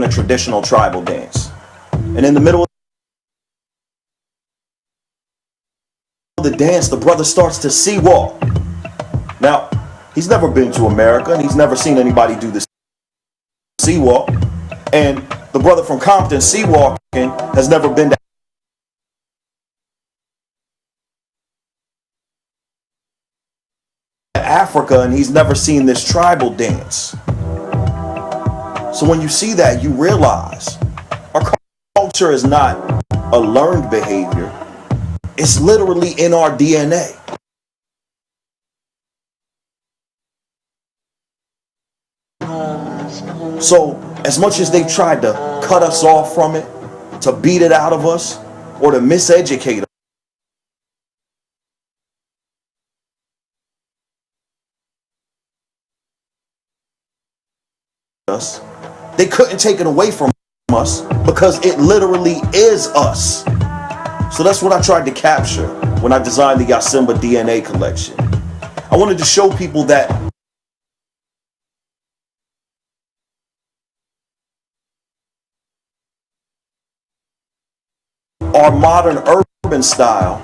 a traditional tribal dance. And in the middle of the dance, the brother starts to sea walk. Now, he's never been to America and he's never seen anybody do this sea walk. And the brother from Compton sea walking has never been to Africa, and he's never seen this tribal dance. So when you see that, you realize our culture is not a learned behavior. It's literally in our DNA. So as much as they tried to cut us off from it, to beat it out of us, or to miseducate us, they couldn't take it away from us because it literally is us. So that's what I tried to capture when I designed the Yasimba DNA collection. I wanted to show people that our modern urban style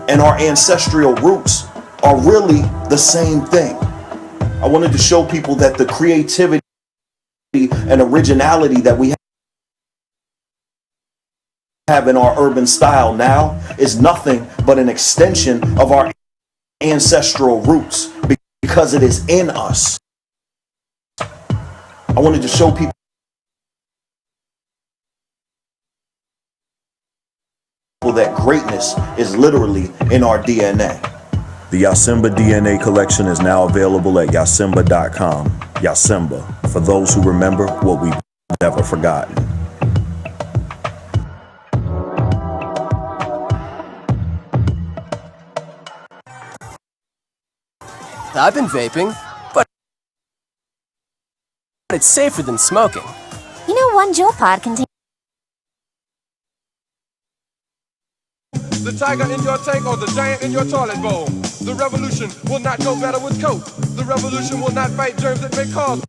and our ancestral roots are really the same thing. I wanted to show people that the creativity and originality that we have in our urban style now is nothing but an extension of our ancestral roots because it is in us. I wanted to show people that greatness is literally in our DNA. The Yasimba DNA collection is now available at yasimba.com. Yasimba, for those who remember what we've never forgotten. I've been vaping, but it's safer than smoking. You know, one jewel pod contains the tiger in your tank or the giant in your toilet bowl. The revolution will not go better with coke. The revolution will not fight germs that may cause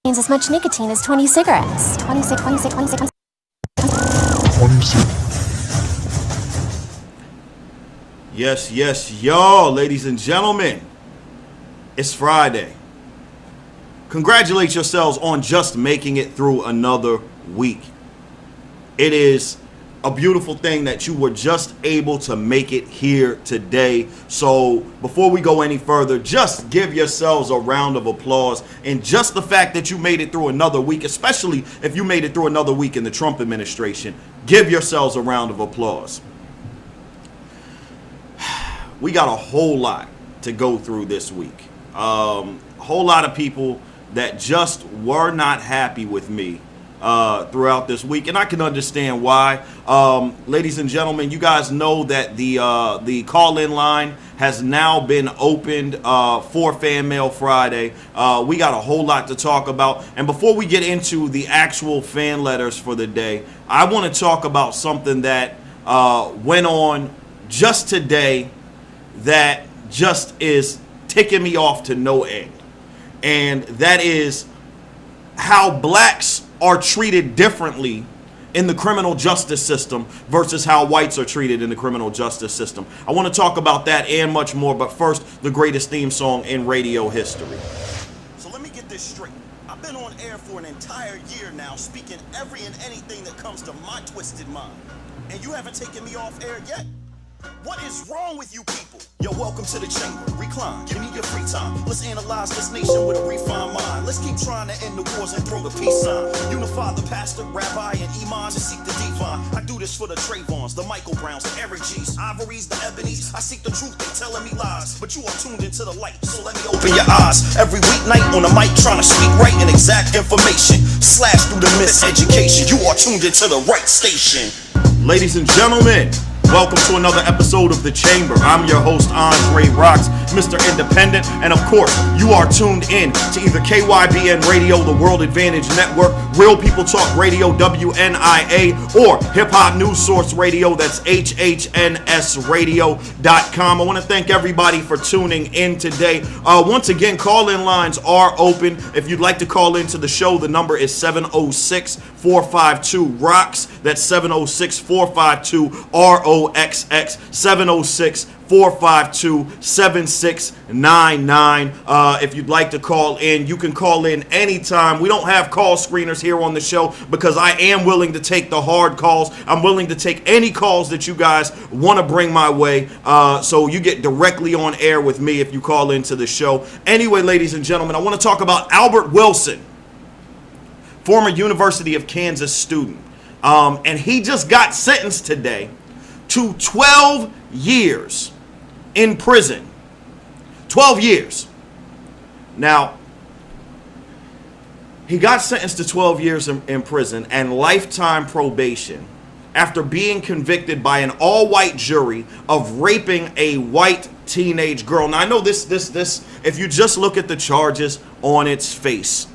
as much nicotine as 20 cigarettes. 26. Yes, y'all, ladies and gentlemen. It's Friday. Congratulate yourselves on just making it through another week. It is a beautiful thing that you were just able to make it here today. So before we go any further, just give yourselves a round of applause. And just the fact that you made it through another week, especially if you made it through another week in the Trump administration, give yourselves a round of applause. We got a whole lot to go through this week. A whole lot of people that just were not happy with me throughout this week, and I can understand why. Ladies and gentlemen, you guys know that the call-in line has now been opened for Fan Mail Friday. We got a whole lot to talk about, and before we get into the actual fan letters for the day, I want to talk about something that went on just today that just is ticking me off to no end, and that is how blacks are treated differently in the criminal justice system versus how whites are treated in the criminal justice system. I want to talk about that and much more, but first, the greatest theme song in radio history. So let me get this straight. I've been on air for an entire year now, speaking every and anything that comes to my twisted mind, and you haven't taken me off air yet? What is wrong with you people? Yo, welcome to the chamber. Recline, give me your free time. Let's analyze this nation with a refined mind. Let's keep trying to end the wars and throw the peace sign. Unify the pastor, rabbi, and imams to seek the divine. I do this for the Trayvons, the Michael Browns, the Eric G's, Ivories, the Ebonies. I seek the truth, they telling me lies, but you are tuned into the light, so let me open your eyes. Every weeknight on the mic, trying to speak right and exact information. Slash through the miseducation, you are tuned into the right station. Ladies and gentlemen, Welcome to another episode of The Chamber. I'm your host, Andre Roxx, Mr. Independent, and of course, you are tuned in to either KYBN Radio, the World Advantage Network, Real People Talk Radio, WNIA, or Hip Hop News Source Radio, that's HHNSradio.com. I want to thank everybody for tuning in today. Once again, call-in lines are open. If you'd like to call into the show, the number is 706-452-ROXX. That's 706-452-ROXX, 706-452-7699. If you'd like to call in, you can call in anytime. We don't have call screeners here on the show because I am willing to take the hard calls. I'm willing to take any calls that you guys want to bring my way. So you get directly on air with me if you call into the show. Anyway, ladies and gentlemen, I want to talk about Albert Wilson, former University of Kansas student. And he just got sentenced today to 12 years in prison. 12 years. Now, he got sentenced to 12 years in prison and lifetime probation after being convicted by an all-white jury of raping a white teenage girl. Now, I know this, if you just look at the charges on its face,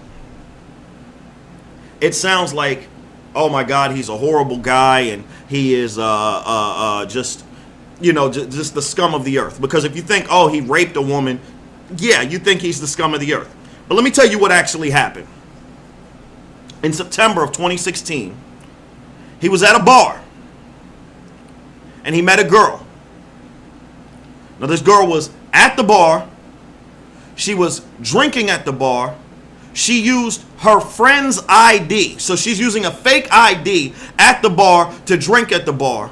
it sounds like, oh my God, he's a horrible guy and he is just the scum of the earth. Because if you think, oh, he raped a woman, yeah, you think he's the scum of the earth. But let me tell you what actually happened. In September of 2016, he was at a bar and he met a girl. Now, this girl was at the bar. She was drinking at the bar. She used her friend's ID. So she's using a fake ID at the bar to drink at the bar.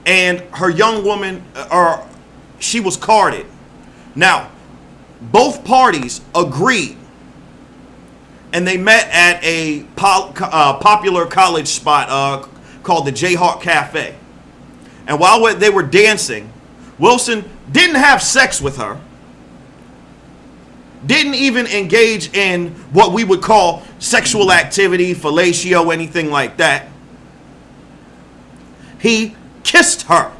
And her young woman, she was carded. Now, both parties agreed. And they met at a popular college spot called the Jayhawk Cafe. And while they were dancing, Wilson didn't have sex with her. Didn't even engage in what we would call sexual activity, fellatio, anything like that. He kissed her.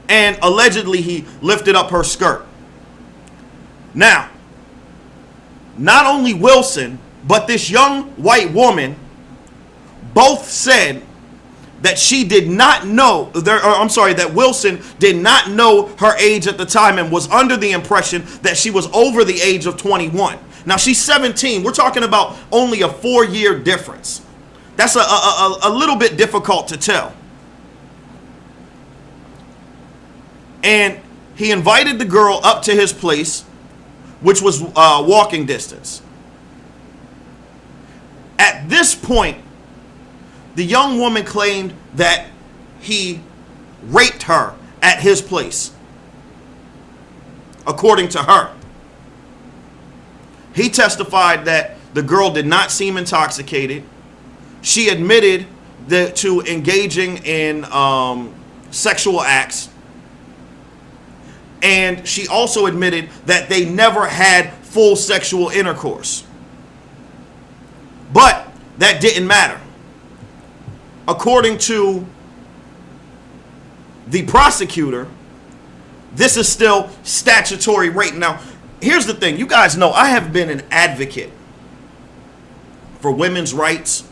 And allegedly he lifted up her skirt. Now, not only Wilson, but this young white woman both said that she did not know, that Wilson did not know her age at the time and was under the impression that she was over the age of 21. Now, she's 17. We're talking about only a 4-year difference. That's a little bit difficult to tell. And he invited the girl up to his place, which was walking distance. At this point, the young woman claimed that he raped her at his place, according to her. He testified that the girl did not seem intoxicated. She admitted to engaging in sexual acts. And she also admitted that they never had full sexual intercourse. But that didn't matter. According to the prosecutor, this is still statutory rape. Now, here's the thing. You guys know I have been an advocate for women's rights.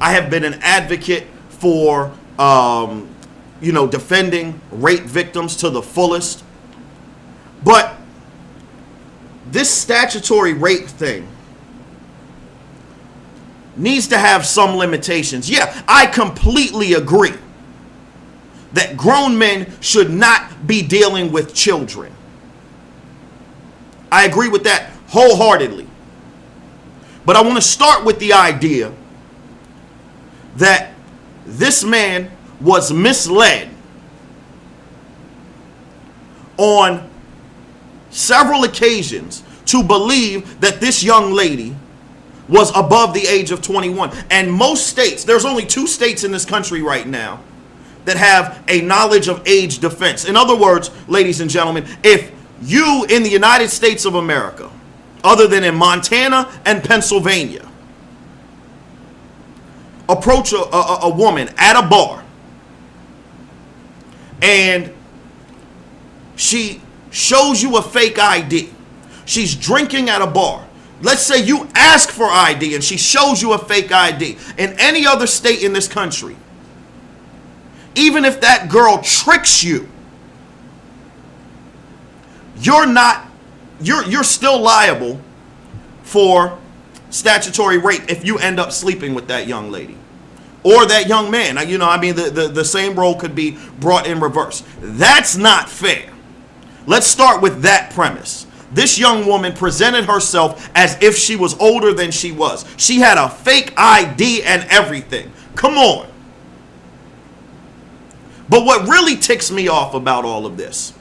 I have been an advocate for, defending rape victims to the fullest. But this statutory rape thing needs to have some limitations. Yeah, I completely agree that grown men should not be dealing with children. I agree with that wholeheartedly. But I want to start with the idea that this man was misled on several occasions to believe that this young lady was above the age of 21. And most states, there's only 2 states in this country right now that have a knowledge of age defense. In other words, ladies and gentlemen, if you in the United States of America, other than in Montana and Pennsylvania, approach a woman at a bar and she shows you a fake ID. She's drinking at a bar. Let's say you ask for ID and she shows you a fake ID. In any other state in this country, even if that girl tricks you, you're still liable for statutory rape if you end up sleeping with that young lady or that young man. The same role could be brought in reverse. That's not fair. Let's start with that premise. This young woman presented herself as if she was older than she was. She had a fake ID and everything. Come on. But what really ticks me off about all of this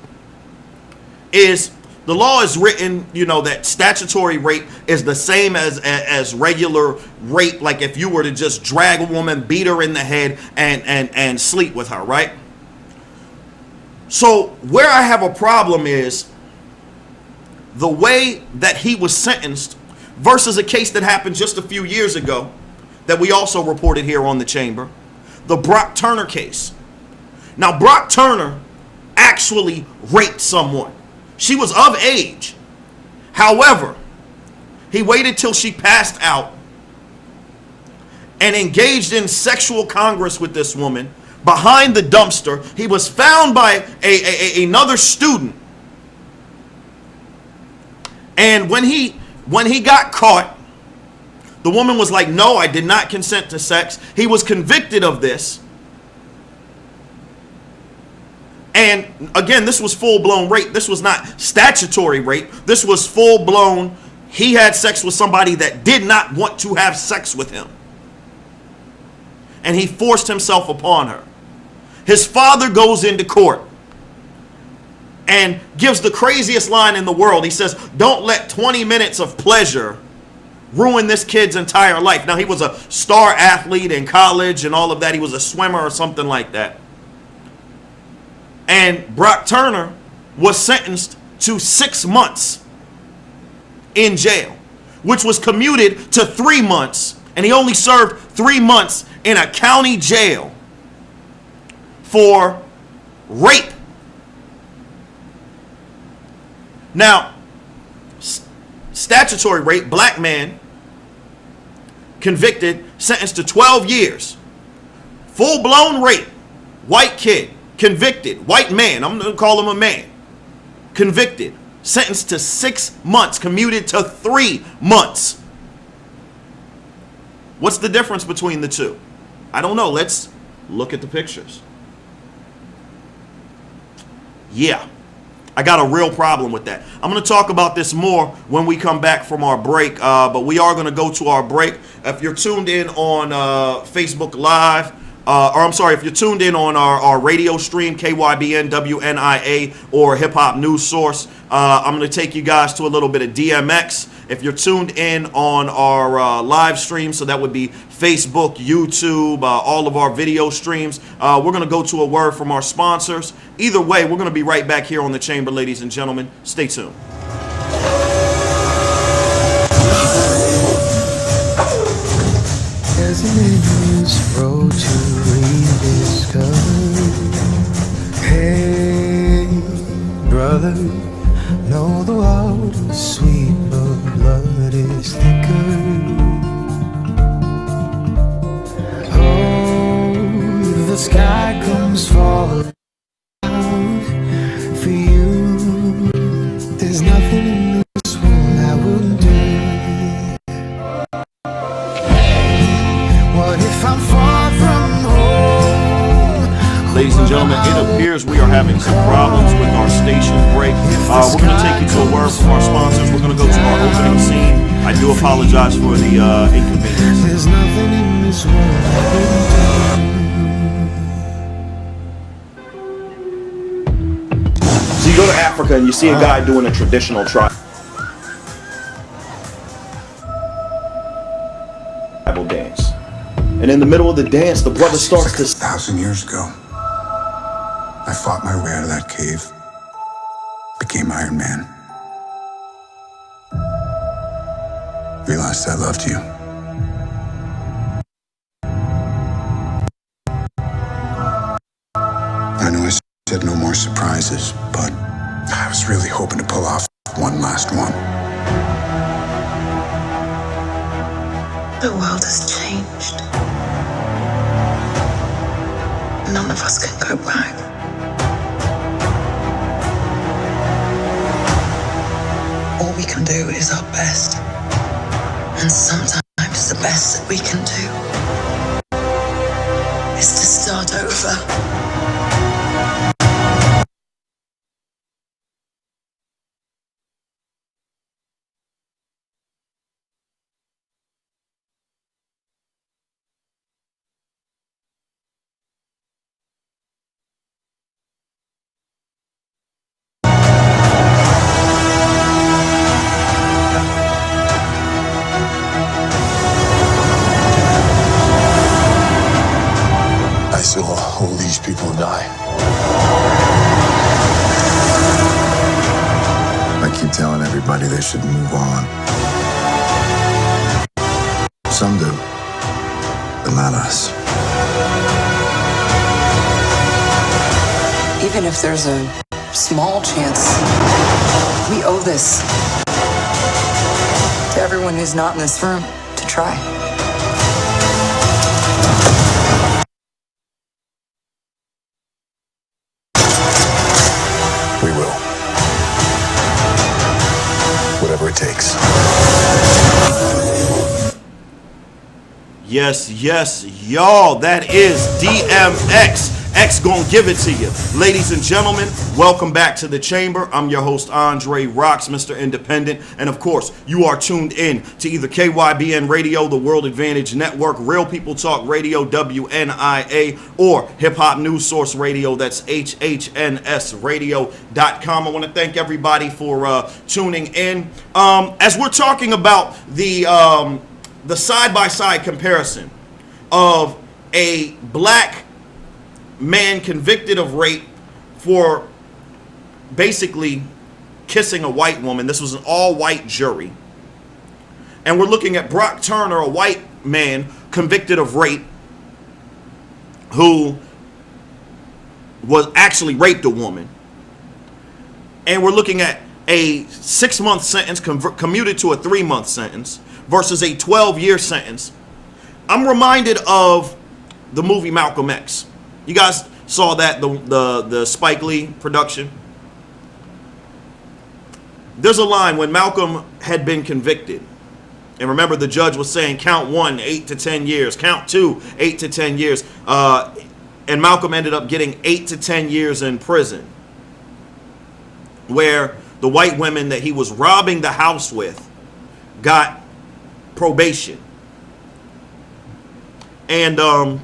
is the law is written, that statutory rape is the same as regular rape. Like if you were to just drag a woman, beat her in the head and sleep with her, right? So where I have a problem is the way that he was sentenced versus a case that happened just a few years ago that we also reported here on the chamber, the Brock Turner case. Now, Brock Turner actually raped someone. She was of age. However, he waited till she passed out and engaged in sexual congress with this woman behind the dumpster. He was found by another student. And when he got caught, the woman was like, no, I did not consent to sex. He was convicted of this. And again, this was full-blown rape. This was not statutory rape. This was full-blown, he had sex with somebody that did not want to have sex with him. And he forced himself upon her. His father goes into court and gives the craziest line in the world. He says, don't let 20 minutes of pleasure ruin this kid's entire life. Now, he was a star athlete in college and all of that. He was a swimmer or something like that. And Brock Turner was sentenced to 6 months in jail, which was commuted to 3 months. And he only served 3 months in a county jail for rape. Now, statutory rape, black man, convicted, sentenced to 12 years. Full-blown rape, white kid, convicted, white man, I'm going to call him a man, convicted, sentenced to 6 months, commuted to 3 months. What's the difference between the two? I don't know. Let's look at the pictures. Yeah. I got a real problem with that. I'm going to talk about this more when we come back from our break, but we are going to go to our break. If you're tuned in on Facebook Live, if you're tuned in on our radio stream, KYBN, WNIA, or Hip Hop News Source, I'm going to take you guys to a little bit of DMX. If you're tuned in on our live stream, so that would be Facebook, YouTube, all of our video streams, we're going to go to a word from our sponsors. Either way, we're going to be right back here on the Chamber, ladies and gentlemen. Stay tuned. There's an endless road to rediscover. Hey, brother, know the water's sweet, but blood is thicker. Oh, the sky comes falling for you. There's nothing in this world I wouldn't do. What if I'm far from home? Ladies and gentlemen, it appears we are having some problems with our station break. We're going to take you to a word from our sponsors. We're going to go to our opening scene. I do apologize for the inconvenience. There's nothing in this world I wouldn't do. So you go to Africa and you see a guy doing a traditional tribal dance. And in the middle of the dance, the brother starts to... 6,000 years ago, I fought my way out of that cave, became Iron Man. Realized I loved you. surprises, but I was really hoping to pull off one last one. The world has changed. None of us can go back. All we can do is our best. And sometimes the best that we can do is to start over. I saw all these people die. I keep telling everybody they should move on. Some do, but not us. Even if there's a small chance, we owe this to everyone who's not in this room to try. We will. Whatever it takes. Yes, yes, y'all, that is DMX. X gonna give it to you. Ladies and gentlemen, welcome back to the chamber. I'm your host, Andre Roxx, Mr. Independent. And of course, you are tuned in to either KYBN Radio, the World Advantage Network, Real People Talk Radio, WNIA, or Hip Hop News Source Radio, that's HHNSradio.com. I want to thank everybody for tuning in. As we're talking about the side-by-side comparison of a black man convicted of rape for basically kissing a white woman. This was an all-white jury. And we're looking at Brock Turner, a white man convicted of rape, who was actually raped a woman. And we're looking at a 6-month sentence commuted to a 3-month sentence versus a 12-year sentence. I'm reminded of the movie Malcolm X. You guys saw that, the Spike Lee production? There's a line when Malcolm had been convicted. And remember, the judge was saying count 1, 8 to 10 years. Count 2, 8 to 10 years. And Malcolm ended up getting 8 to 10 years in prison, where the white women that he was robbing the house with got probation. And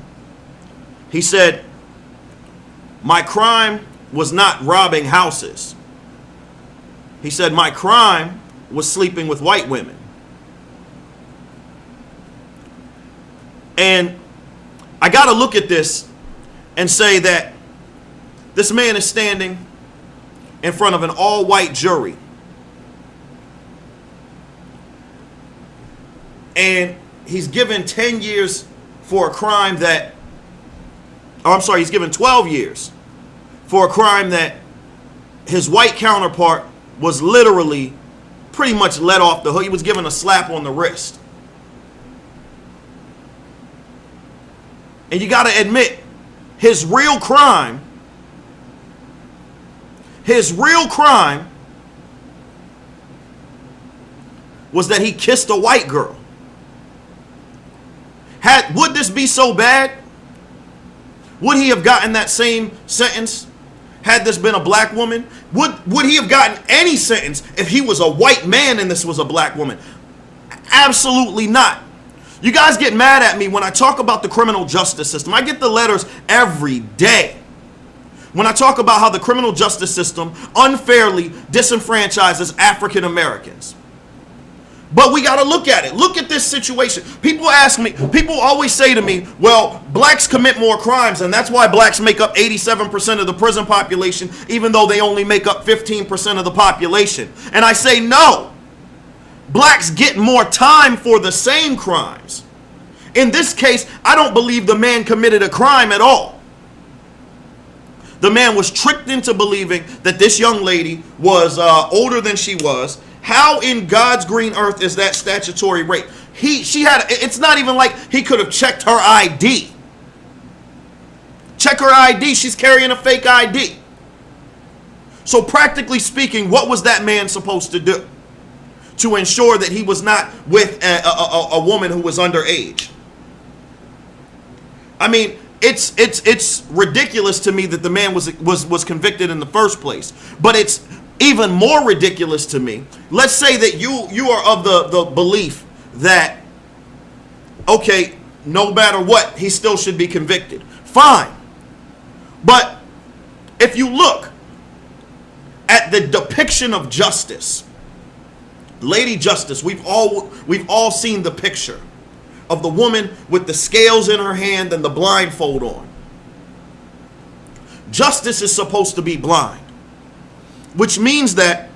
he said, my crime was not robbing houses. He said, my crime was sleeping with white women. And I got to look at this and say that this man is standing in front of an all-white jury. And he's given 10 years for a crime that, he's given 12 years for a crime that his white counterpart was literally pretty much let off the hook. He was given a slap on the wrist. And you got to admit, his real crime was that he kissed a white girl. Would this be so bad? Would he have gotten that same sentence had this been a black woman? Would he have gotten any sentence if he was a white man and this was a black woman? Absolutely not. You guys get mad at me when I talk about the criminal justice system. I get the letters every day when I talk about how the criminal justice system unfairly disenfranchises African Americans. But we got to look at it. Look at this situation. People always say to me, well, blacks commit more crimes, and that's why blacks make up 87% of the prison population, even though they only make up 15% of the population. And I say, no. Blacks get more time for the same crimes. In this case, I don't believe the man committed a crime at all. The man was tricked into believing that this young lady was older than she was. How in God's green earth is that statutory rape? It's not even like he could have checked her ID. Check her ID, she's carrying a fake ID. So practically speaking, what was that man supposed to do to ensure that he was not with a woman who was underage? I mean, it's ridiculous to me that the man was convicted in the first place. But it's even more ridiculous to me. Let's say that you are of the belief that, okay, no matter what, he still should be convicted. Fine. But if you look at the depiction of justice, Lady Justice, we've all seen the picture of the woman with the scales in her hand and the blindfold on. Justice is supposed to be blind, which means that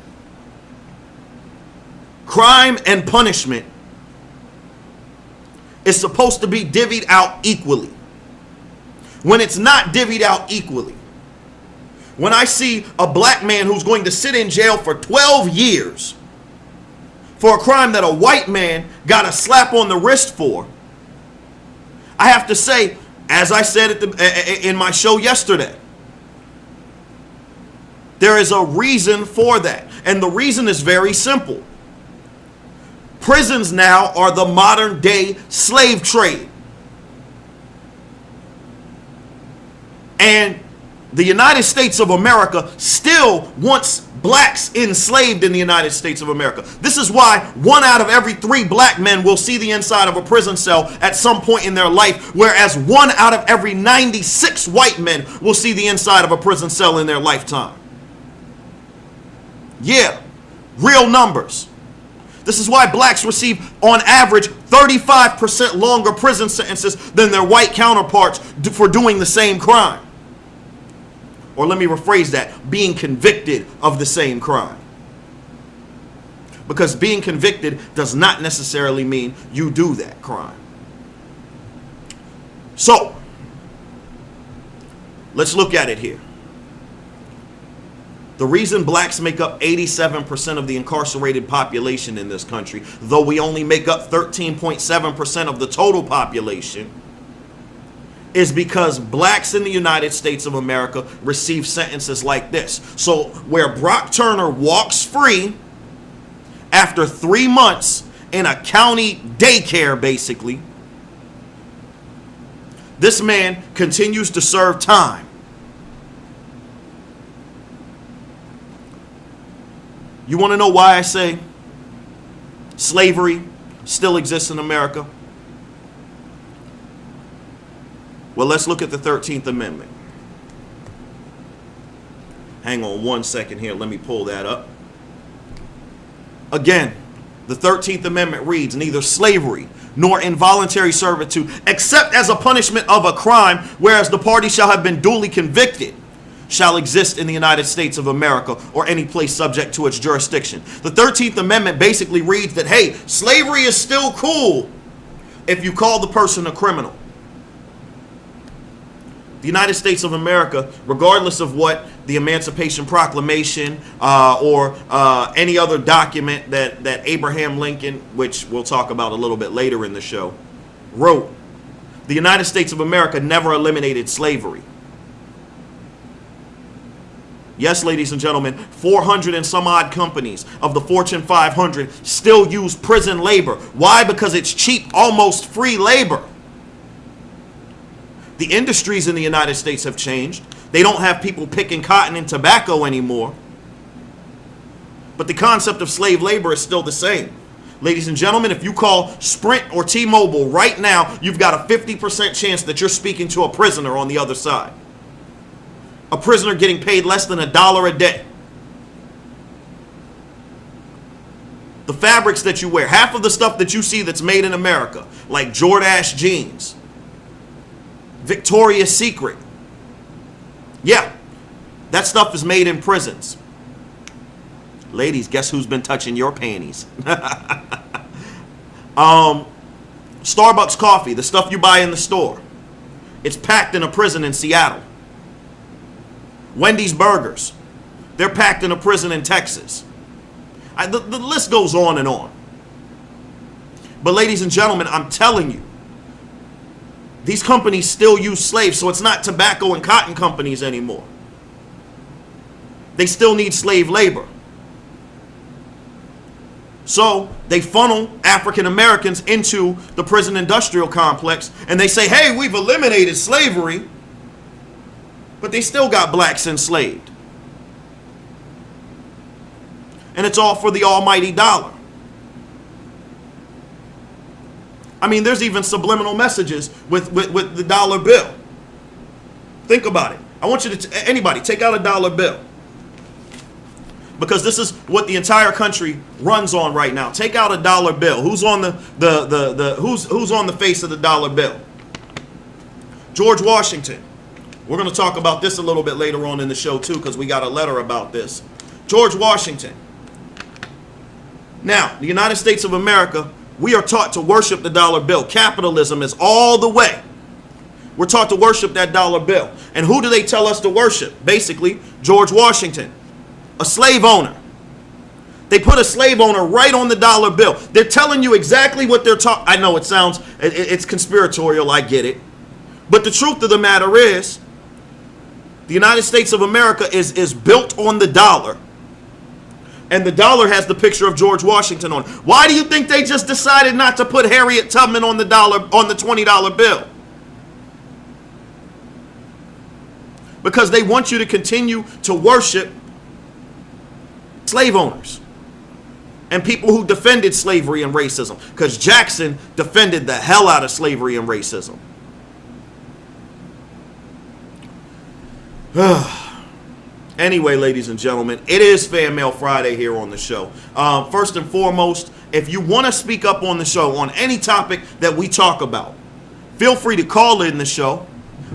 crime and punishment is supposed to be divvied out equally. When it's not divvied out equally, when I see a black man who's going to sit in jail for 12 years for a crime that a white man got a slap on the wrist for, I have to say, as I said in my show yesterday, there is a reason for that. And the reason is very simple. Prisons now are the modern day slave trade. And the United States of America still wants blacks enslaved in the United States of America. This is why 1 out of every 3 black men will see the inside of a prison cell at some point in their life, whereas 1 out of every 96 white men will see the inside of a prison cell in their lifetime. Yeah, real numbers. This is why blacks receive, on average, 35% longer prison sentences than their white counterparts for doing the same crime. Or let me rephrase that, being convicted of the same crime. Because being convicted does not necessarily mean you do that crime. So, let's look at it here. The reason blacks make up 87% of the incarcerated population in this country, though we only make up 13.7% of the total population, is because blacks in the United States of America receive sentences like this. So where Brock Turner walks free after 3 months in a county daycare, basically, this man continues to serve time. You want to know why I say slavery still exists in America? Well, let's look at the 13th Amendment. Hang on one second here. Let me pull that up. Again, the 13th Amendment reads, neither slavery nor involuntary servitude, except as a punishment of a crime, whereas the party shall have been duly convicted, shall exist in the United States of America or any place subject to its jurisdiction. The 13th Amendment basically reads that, hey, slavery is still cool if you call the person a criminal. The United States of America, regardless of what the Emancipation Proclamation or any other document that Abraham Lincoln, which we'll talk about a little bit later in the show, wrote, the United States of America never eliminated slavery. Yes, ladies and gentlemen, 400 and some odd companies of the Fortune 500 still use prison labor. Why? Because it's cheap, almost free labor. The industries in the United States have changed. They don't have people picking cotton and tobacco anymore. But the concept of slave labor is still the same. Ladies and gentlemen, if you call Sprint or T-Mobile right now, you've got a 50% chance that you're speaking to a prisoner on the other side. A prisoner getting paid less than $1 a day. The fabrics that you wear, half of the stuff that you see that's made in America, like Jordache jeans, Victoria's Secret. Yeah, that stuff is made in prisons. Ladies, guess who's been touching your panties? Starbucks coffee, the stuff you buy in the store. It's packed in a prison in Seattle. Wendy's burgers. They're packed in a prison in Texas. The list goes on and on. But ladies and gentlemen, I'm telling you, these companies still use slaves, so it's not tobacco and cotton companies anymore. They still need slave labor. So they funnel African Americans into the prison industrial complex, and they say, hey, we've eliminated slavery, but they still got blacks enslaved. And it's all for the almighty dollar. I mean, there's even subliminal messages with the dollar bill. Think about it. I want you to, anybody, take out a dollar bill. Because this is what the entire country runs on right now. Take out a dollar bill. Who's on who's on the face of the dollar bill? George Washington. We're going to talk about this a little bit later on in the show too, because we got a letter about this. George Washington. Now, the United States of America, we are taught to worship the dollar bill. Capitalism is all the way. We're taught to worship that dollar bill. And who do they tell us to worship? Basically, George Washington, a slave owner. They put a slave owner right on the dollar bill. They're telling you exactly what they're talking. I know it sounds, it's conspiratorial, I get it. But the truth of the matter is, the United States of America is built on the dollar. And the dollar has the picture of George Washington on. Why do you think they just decided not to put Harriet Tubman on the $20 bill? Because they want you to continue to worship slave owners and people who defended slavery and racism. Because Jackson defended the hell out of slavery and racism. Anyway, ladies and gentlemen, it is Fan Mail Friday here on the show. First and foremost, if you want to speak up on the show on any topic that we talk about, feel free to call in the show.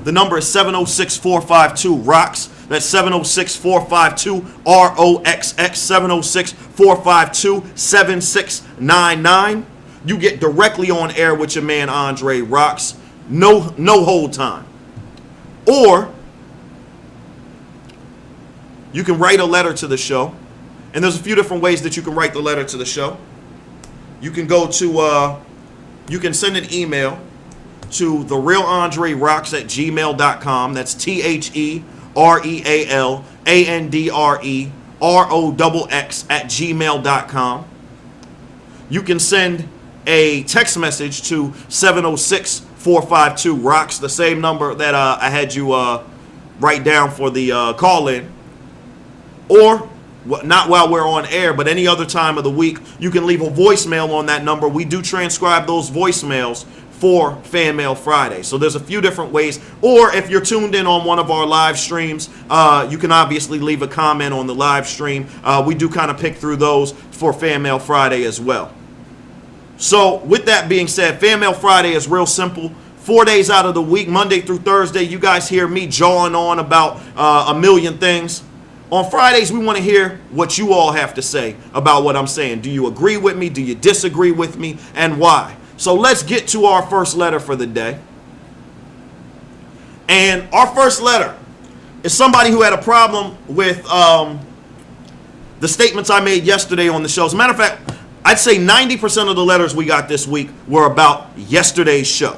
The number is 706-452-ROXX. That's 706-452-ROXX, 706-452-7699. You get directly on air with your man Andre Roxx. No hold time. Or you can write a letter to the show. And there's a few different ways that you can write the letter to the show. You can go to, you can send an email to therealandreroxx@gmail.com. That's TheRealandreRoxx@gmail.com. You can send a text message to 706-452-ROXX, the same number that I had you write down for the call-in. Or, not while we're on air, but any other time of the week, you can leave a voicemail on that number. We do transcribe those voicemails for Fan Mail Friday. So there's a few different ways. Or if you're tuned in on one of our live streams, you can obviously leave a comment on the live stream. We do kind of pick through those for Fan Mail Friday as well. So with that being said, Fan Mail Friday is real simple. 4 days out of the week, Monday through Thursday, you guys hear me jawing on about a million things. On Fridays, we want to hear what you all have to say about what I'm saying. Do you agree with me? Do you disagree with me? And why? So let's get to our first letter for the day. And our first letter is somebody who had a problem with the statements I made yesterday on the show. As a matter of fact, I'd say 90% of the letters we got this week were about yesterday's show.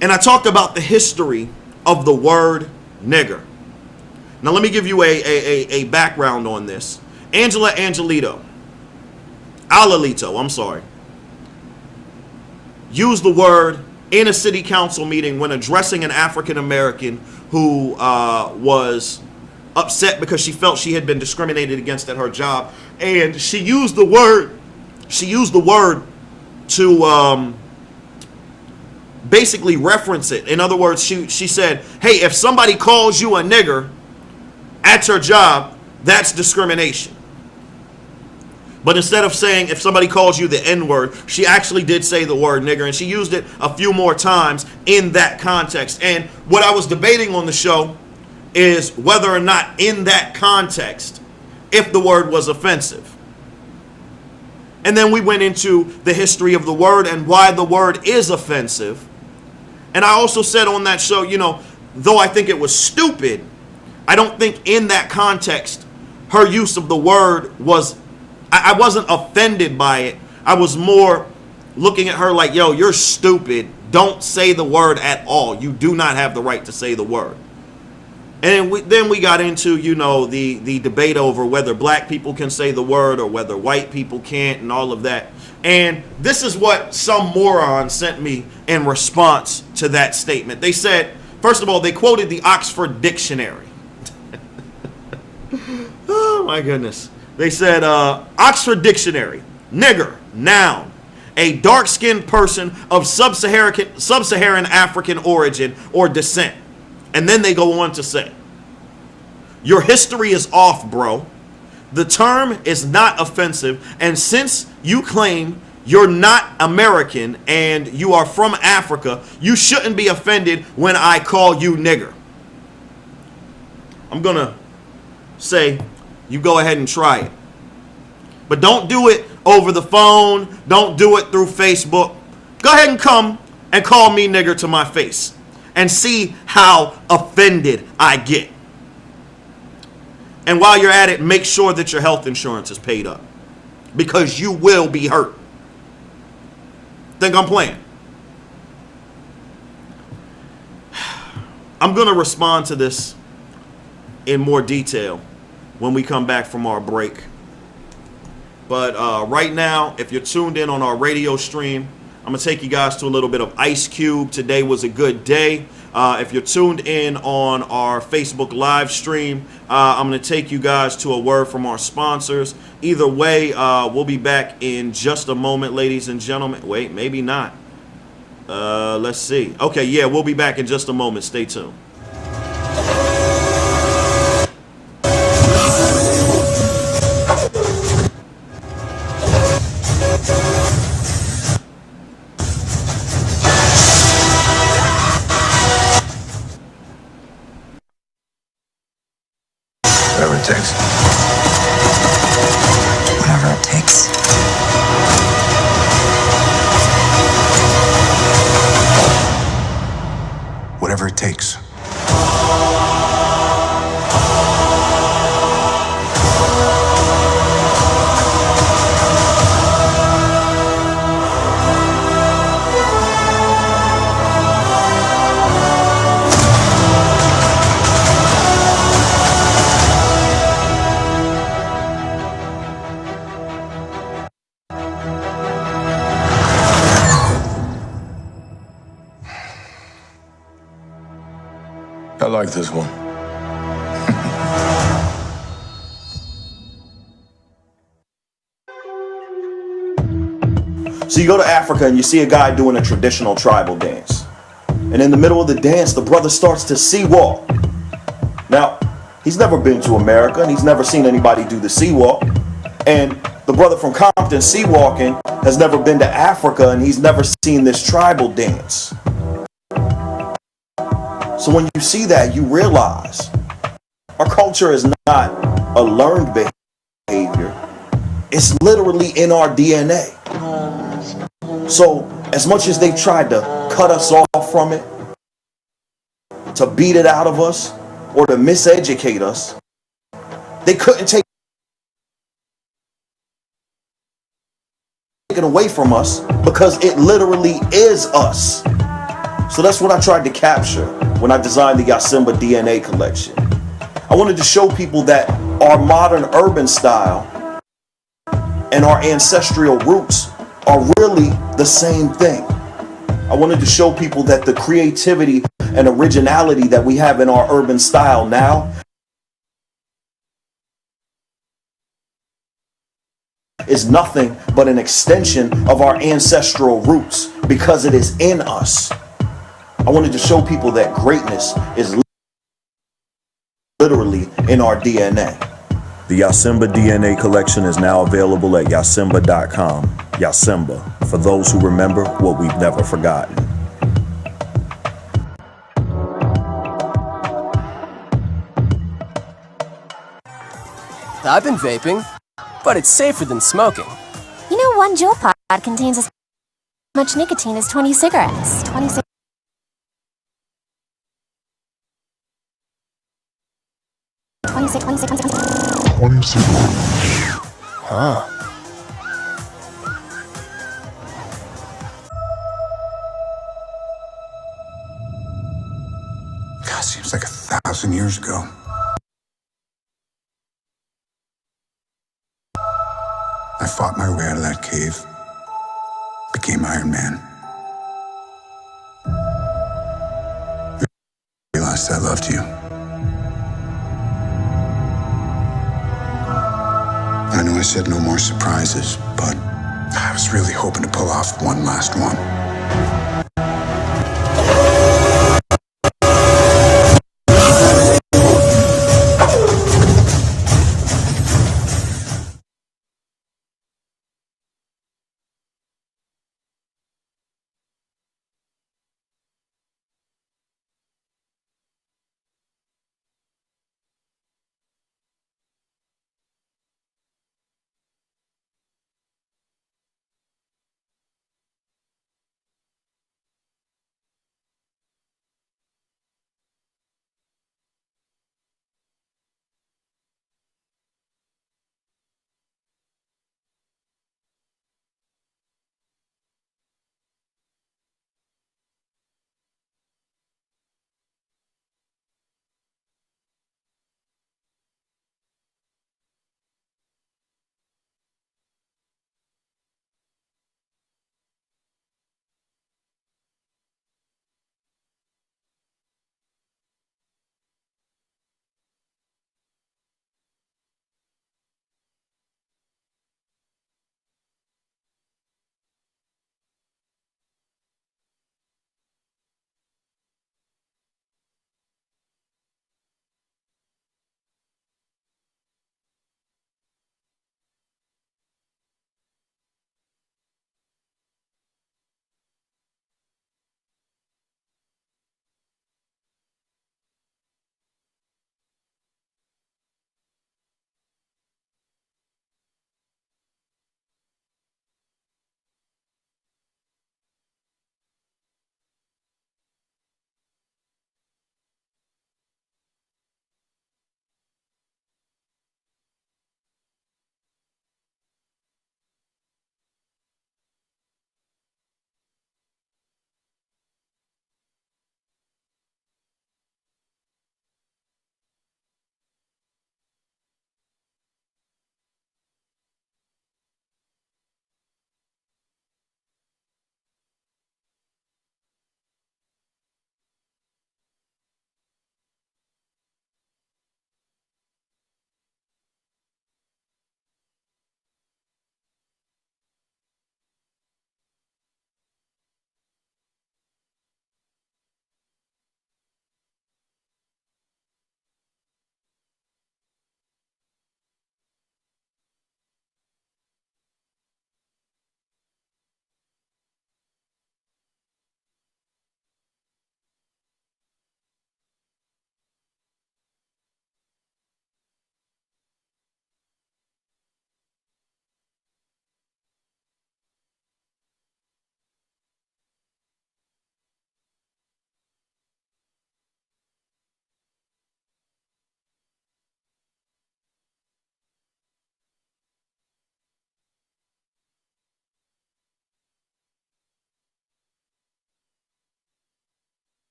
And I talked about the history of the word nigger. Now, let me give you a background on this. Alalito, used the word in a city council meeting when addressing an African American who was upset because she felt she had been discriminated against at her job, and she used the word to basically reference it. In other words, she said, hey, if somebody calls you a nigger at your job, that's discrimination. But instead of saying if somebody calls you the N-word, she actually did say the word nigger, and she used it a few more times in that context. And what I was debating on the show is whether or not in that context, if the word was offensive. And then we went into the history of the word and why the word is offensive. And I also said on that show, you know, though I think it was stupid, I don't think in that context her use of the word was, I wasn't offended by it. I was more looking at her like, yo, you're stupid. Don't say the word at all. You do not have the right to say the word. And then we got into, you know, the debate over whether black people can say the word or whether white people can't and all of that. And this is what some moron sent me in response to that statement. They said, first of all, they quoted the Oxford Dictionary. Oh, my goodness. They said, Oxford Dictionary, nigger, noun, a dark-skinned person of sub-Saharan African origin or descent. And then they go on to say, your history is off, bro. The term is not offensive. And since you claim you're not American and you are from Africa, you shouldn't be offended when I call you nigger. I'm going to say, you go ahead and try it. But don't do it over the phone. Don't do it through Facebook. Go ahead and come and call me nigger to my face and see how offended I get. And while you're at it, make sure that your health insurance is paid up, because you will be hurt. Think I'm playing? I'm going to respond to this in more detail when we come back from our break. But right now, if you're tuned in on our radio stream, I'm going to take you guys to a little bit of Ice Cube. Today was a good day. If you're tuned in on our Facebook live stream, I'm going to take you guys to a word from our sponsors. Either way, we'll be back in just a moment, ladies and gentlemen. Wait, maybe not. Let's see. Okay, yeah, we'll be back in just a moment. Stay tuned. Whatever it takes. Whatever it takes. Whatever it takes. I like this one. So you go to Africa and you see a guy doing a traditional tribal dance. And in the middle of the dance, the brother starts to sea walk. Now, he's never been to America and he's never seen anybody do the sea walk. And the brother from Compton sea walking has never been to Africa and he's never seen this tribal dance. So when you see that, you realize our culture is not a learned behavior. It's literally in our DNA. So as much as they tried to cut us off from it, to beat it out of us, or to miseducate us, they couldn't take it away from us because it literally is us. So that's what I tried to capture when I designed the Yasimba DNA collection. I wanted to show people that our modern urban style and our ancestral roots are really the same thing. I wanted to show people that the creativity and originality that we have in our urban style now is nothing but an extension of our ancestral roots because it is in us. I wanted to show people that greatness is literally in our DNA. The Yasimba DNA collection is now available at yasimba.com. Yasimba, for those who remember what we've never forgotten. I've been vaping, but it's safer than smoking. You know, one Juul pod contains as much nicotine as 20 cigarettes. 20 cigarettes. Huh. God, seems like 1,000 years ago. I fought my way out of that cave, became Iron Man. Realized I loved you. I know I said no more surprises, but I was really hoping to pull off one last one.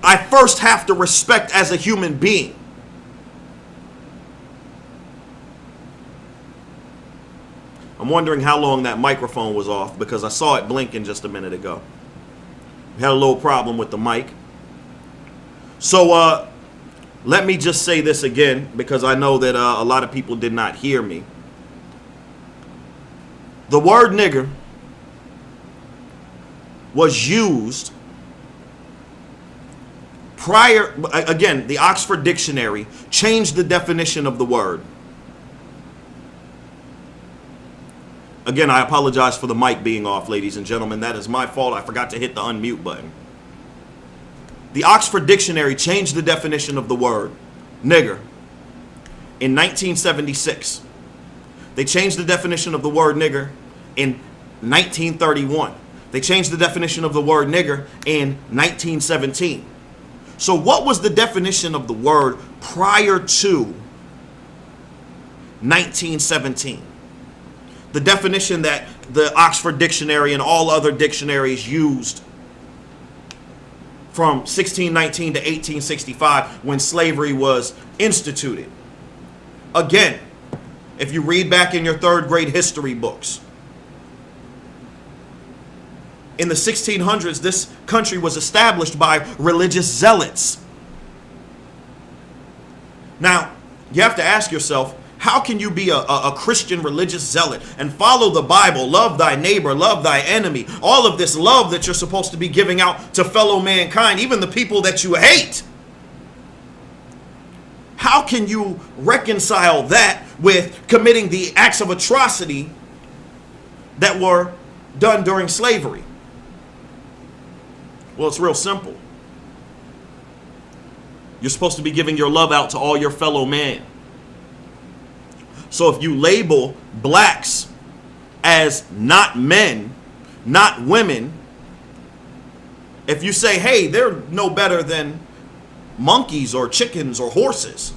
I first have to respect as a human being. I'm wondering how long that microphone was off because I saw it blinking just a minute ago. We had a little problem with the mic. So let me just say this again because I know that a lot of people did not hear me. The word nigger was used prior, again, the Oxford Dictionary changed the definition of the word. Again, I apologize for the mic being off, ladies and gentlemen. That is my fault. I forgot to hit the unmute button. The Oxford Dictionary changed the definition of the word nigger in 1976. They changed the definition of the word nigger in 1931. They changed the definition of the word nigger in 1917. So what was the definition of the word prior to 1917? The definition that the Oxford Dictionary and all other dictionaries used from 1619 to 1865 when slavery was instituted. Again, if you read back in your third grade history books, in the 1600s, this country was established by religious zealots. Now, you have to ask yourself, how can you be a Christian religious zealot and follow the Bible, love thy neighbor, love thy enemy, all of this love that you're supposed to be giving out to fellow mankind, even the people that you hate? How can you reconcile that with committing the acts of atrocity that were done during slavery? Well, it's real simple. You're supposed to be giving your love out to all your fellow man. So if you label blacks as not men, not women, if you say, hey, they're no better than monkeys or chickens or horses,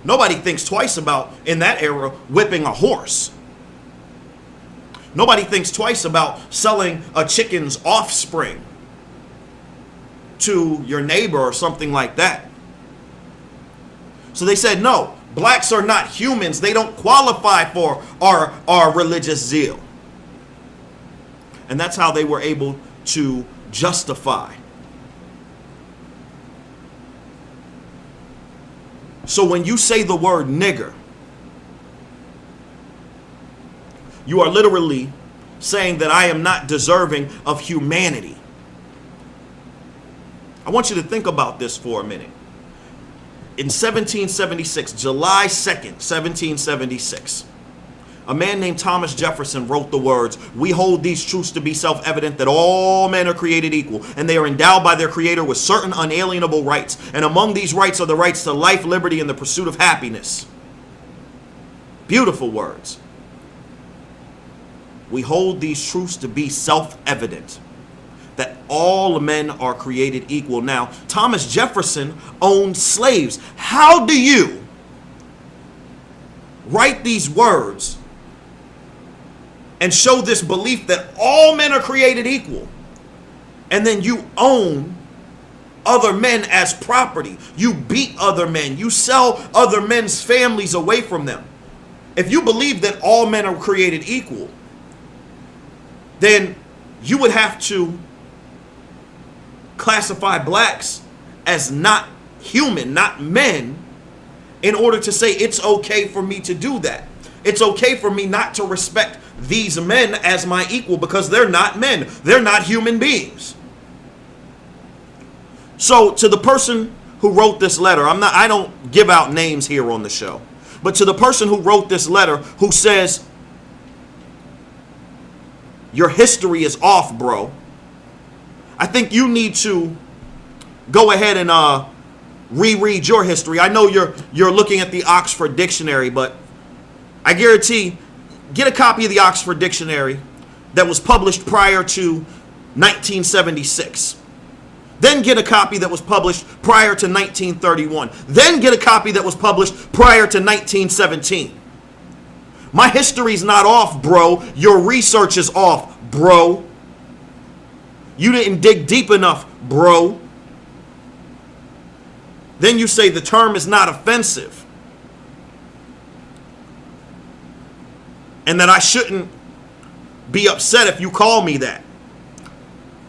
nobody thinks twice about, in that era, whipping a horse. Nobody thinks twice about selling a chicken's offspring to your neighbor or something like that. So they said, no, blacks are not humans. They don't qualify for our religious zeal. And that's how they were able to justify. So when you say the word nigger, you are literally saying that I am not deserving of humanity. I want you to think about this for a minute. In 1776, July 2nd, 1776, a man named Thomas Jefferson wrote the words, "We hold these truths to be self-evident that all men are created equal, and they are endowed by their Creator with certain unalienable rights. And among these rights are the rights to life, liberty, and the pursuit of happiness." Beautiful words. We hold these truths to be self-evident that all men are created equal. Now, Thomas Jefferson owned slaves. How do you write these words and show this belief that all men are created equal, and then you own other men as property? You beat other men. You sell other men's families away from them. If you believe that all men are created equal, then you would have to classify blacks as not human, not men, in order to say it's okay for me to do that. It's okay for me not to respect these men as my equal because they're not men. They're not human beings. So to the person who wrote this letter, I don't give out names here on the show, but to the person who wrote this letter who says, your history is off, bro, I think you need to go ahead and reread your history. I know you're looking at the Oxford Dictionary, but I guarantee, get a copy of the Oxford Dictionary that was published prior to 1976. Then get a copy that was published prior to 1931. Then get a copy that was published prior to 1917. My history's not off, bro. Your research is off, bro. You didn't dig deep enough, bro. Then you say the term is not offensive and that I shouldn't be upset if you call me that.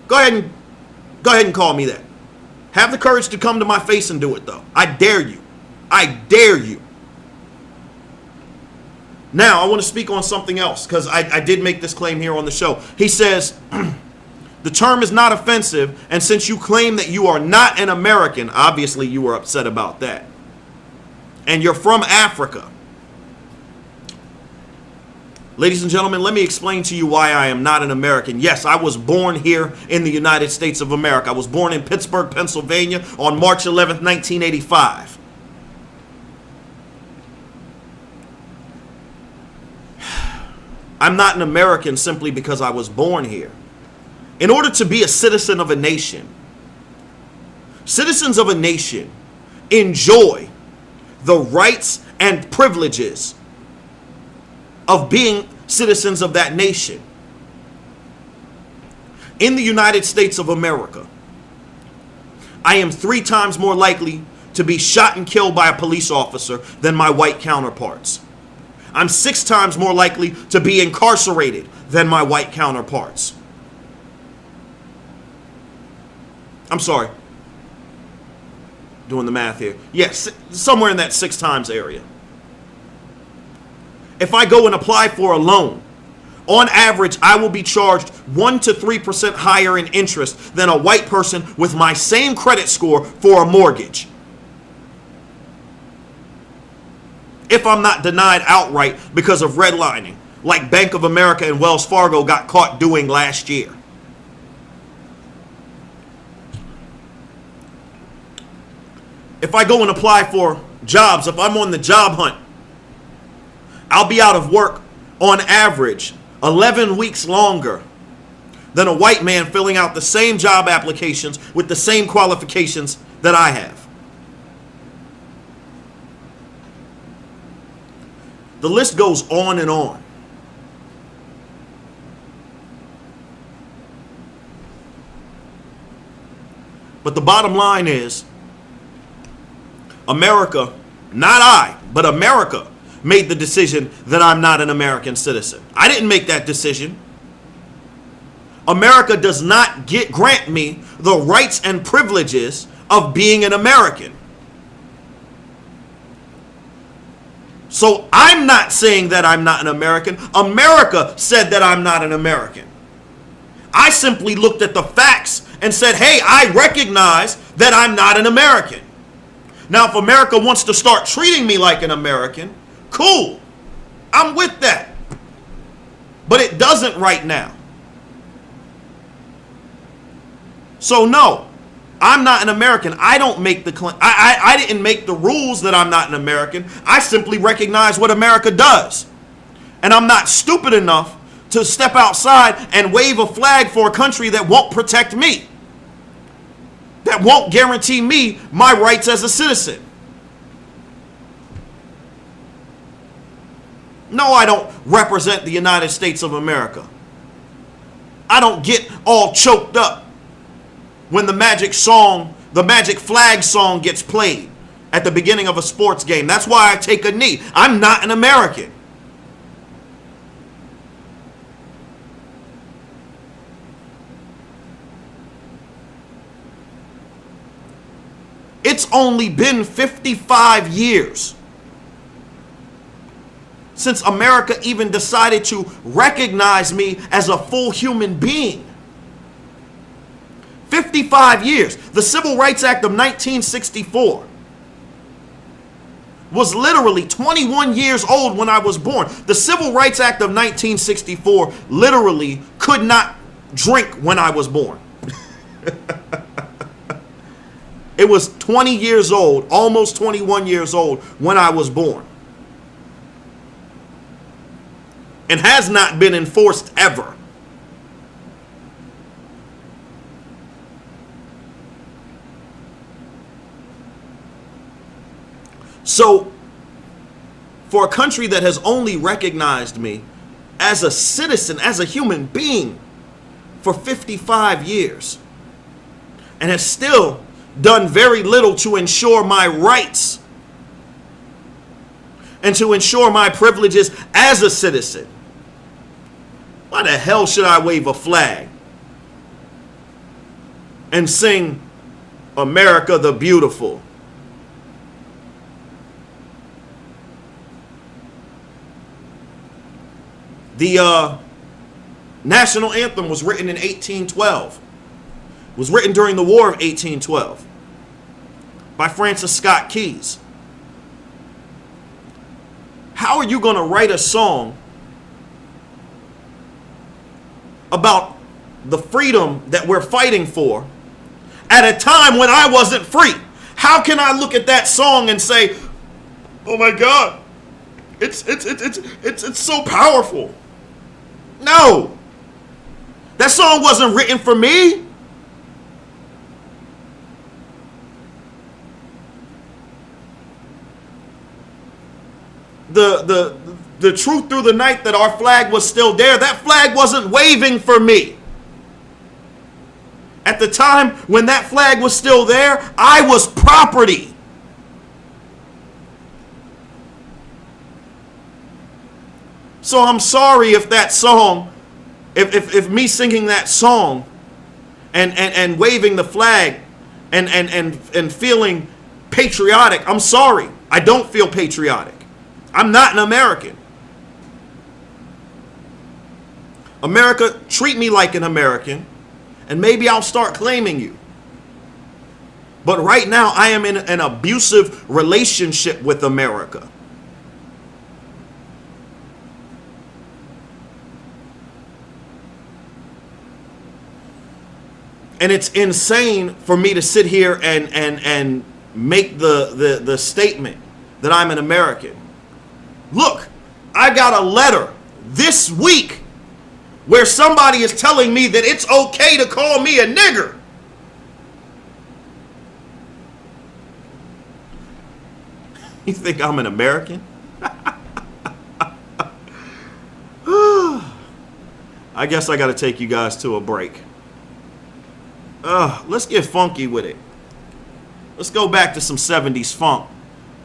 Go ahead and call me that. Have the courage to come to my face and do it, though. I dare you. I dare you. Now, I want to speak on something else because I did make this claim here on the show. He says, the term is not offensive, and since you claim that you are not an American, obviously you were upset about that, and you're from Africa. Ladies and gentlemen, let me explain to you why I am not an American. Yes, I was born here in the United States of America. I was born in Pittsburgh, Pennsylvania on March 11th, 1985. I'm not an American simply because I was born here. In order to be a citizen of a nation, citizens of a nation enjoy the rights and privileges of being citizens of that nation. In the United States of America, I am 3 times more likely to be shot and killed by a police officer than my white counterparts. I'm 6 times more likely to be incarcerated than my white counterparts. I'm sorry. Doing the math here. Yes, somewhere in that 6 times area. If I go and apply for a loan, on average, I will be charged 1 to 3% higher in interest than a white person with my same credit score for a mortgage. If I'm not denied outright because of redlining, like Bank of America and Wells Fargo got caught doing last year. If I go and apply for jobs, if I'm on the job hunt, I'll be out of work on average 11 weeks longer than a white man filling out the same job applications with the same qualifications that I have. The list goes on and on. But the bottom line is, America, not I, but America made the decision that I'm not an American citizen. I didn't make that decision. America does not grant me the rights and privileges of being an American. So I'm not saying that I'm not an American. America said that I'm not an American. I simply looked at the facts and said, hey, I recognize that I'm not an American. Now, if America wants to start treating me like an American, cool. I'm with that. But it doesn't right now. So no, I'm not an American. I don't make the claim. I didn't make the rules that I'm not an American. I simply recognize what America does. And I'm not stupid enough to step outside and wave a flag for a country that won't protect me, that won't guarantee me my rights as a citizen. No, I don't represent the United States of America. I don't get all choked up when the magic flag song gets played at the beginning of a sports game. That's why I take a knee. I'm not an American. It's only been 55 years since America even decided to recognize me as a full human being. 55 years. The Civil Rights Act of 1964 was literally 21 years old when I was born. The Civil Rights Act of 1964 literally could not drink when I was born. It was 20 years old, almost 21 years old when I was born. And has not been enforced ever. So, for a country that has only recognized me as a citizen, as a human being for 55 years, and has still done very little to ensure my rights and to ensure my privileges as a citizen. Why the hell should I wave a flag and sing America the Beautiful? The national anthem was written in 1812. It was written during the War of 1812 by Francis Scott Keyes. How are you going to write a song about the freedom that we're fighting for at a time when I wasn't free? How can I look at that song and say, "Oh my God, it's so powerful"? No, that song wasn't written for me. The truth through the night that our flag was still there, that flag wasn't waving for me. At the time when that flag was still there, I was property. So I'm sorry if that song, if me singing that song and waving the flag and feeling patriotic, I'm sorry. I don't feel patriotic. I'm not an American. America, treat me like an American, and maybe I'll start claiming you. But right now, I am in an abusive relationship with America. And it's insane for me to sit here and make the statement that I'm an American. Look, I got a letter this week where somebody is telling me that it's okay to call me a nigger. You think I'm an American? I guess I got to take you guys to a break. Let's get funky with it. Let's go back to some 70s funk.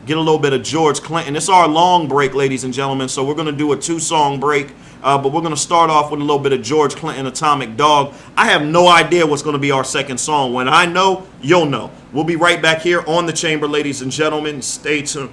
Get a little bit of George Clinton. It's our long break, ladies and gentlemen, so we're going to do a 2-song break. But we're going to start off with a little bit of George Clinton, Atomic Dog. I have no idea what's going to be our second song. When I know, you'll know. We'll be right back here on The Chamber, ladies and gentlemen. Stay tuned.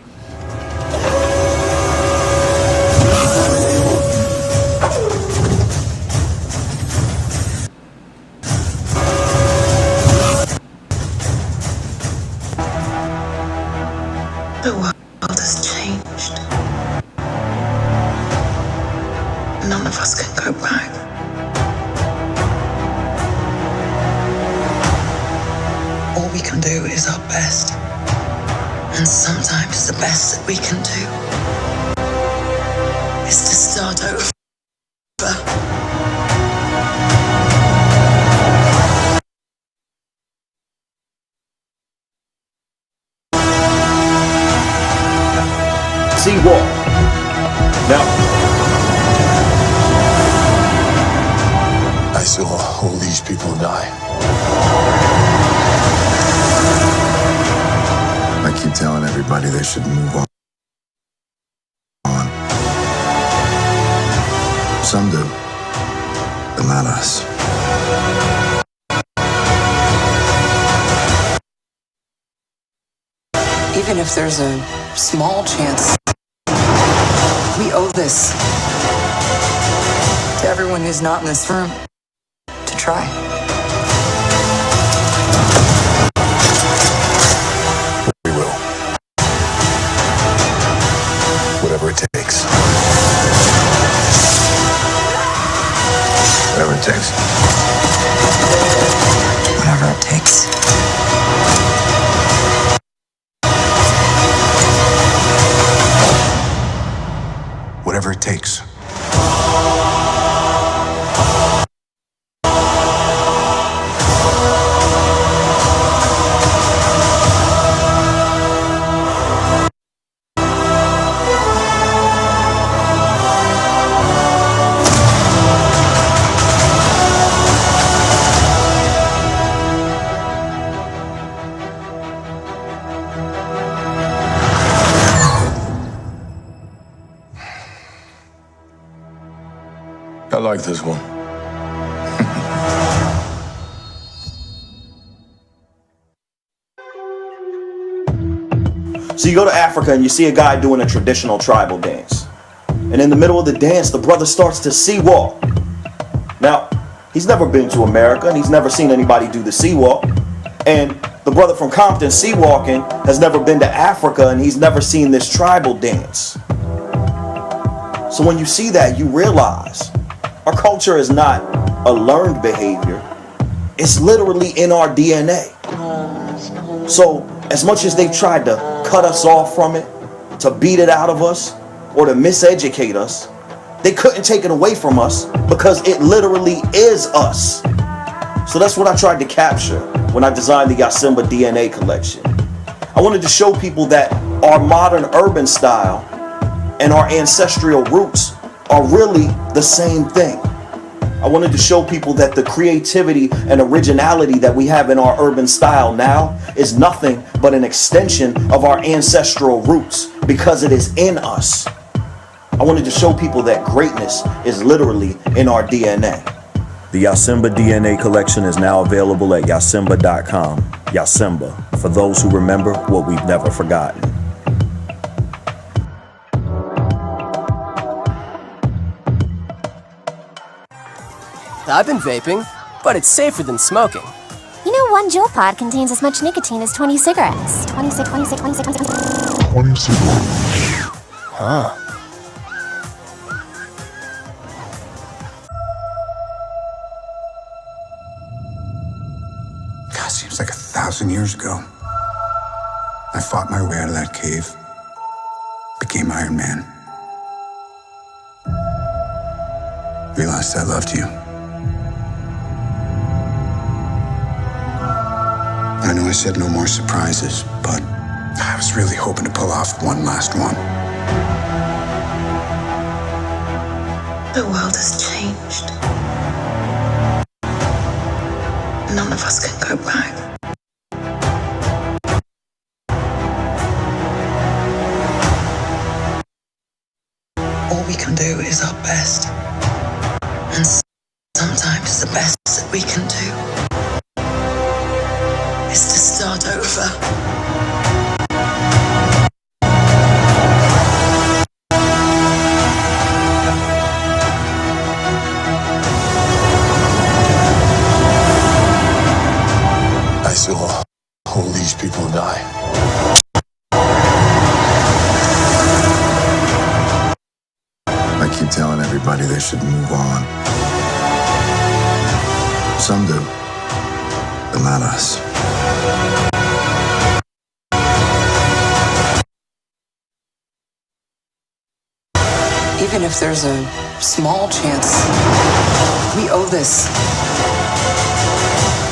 The world has changed. None of us can go back. All we can do is our best. And sometimes the best that we can do is to start over. Seawall. Now, I saw all these people die. I keep telling everybody they should move on. Some do, but not us. Even if there's a small chance, we owe this to everyone who's not in this room to try. We will. Whatever it takes. Whatever it takes. Whatever it takes. Whatever it takes. like this one. So you go to Africa and you see a guy doing a traditional tribal dance. And in the middle of the dance, the brother starts to sea walk. Now, he's never been to America and he's never seen anybody do the sea walk. And the brother from Compton sea walking has never been to Africa and he's never seen this tribal dance. So when you see that, you realize our culture is not a learned behavior. It's literally in our DNA. So as much as they've tried to cut us off from it, to beat it out of us, or to miseducate us, they couldn't take it away from us because it literally is us. So that's what I tried to capture when I designed the Yasimba DNA collection. I wanted to show people that our modern urban style and our ancestral roots are really the same thing. I wanted to show people that the creativity and originality that we have in our urban style now is nothing but an extension of our ancestral roots because it is in us. I wanted to show people that greatness is literally in our DNA. The Yasimba DNA collection is now available at yasimba.com. Yasimba, for those who remember what we've never forgotten. I've been vaping, but it's safer than smoking. You know, one Juul pod contains as much nicotine as 20 cigarettes. 26. Huh. God, seems like 1,000 years ago. I fought my way out of that cave, became Iron Man. Realized I loved you. I know I said no more surprises, but I was really hoping to pull off one last one. The world has changed. None of us can go back. All we can do is our best. And sometimes the best that we can do is to start over. I saw all these people die. I keep telling everybody they should move on. Some do, but not us. Even if there's a small chance, we owe this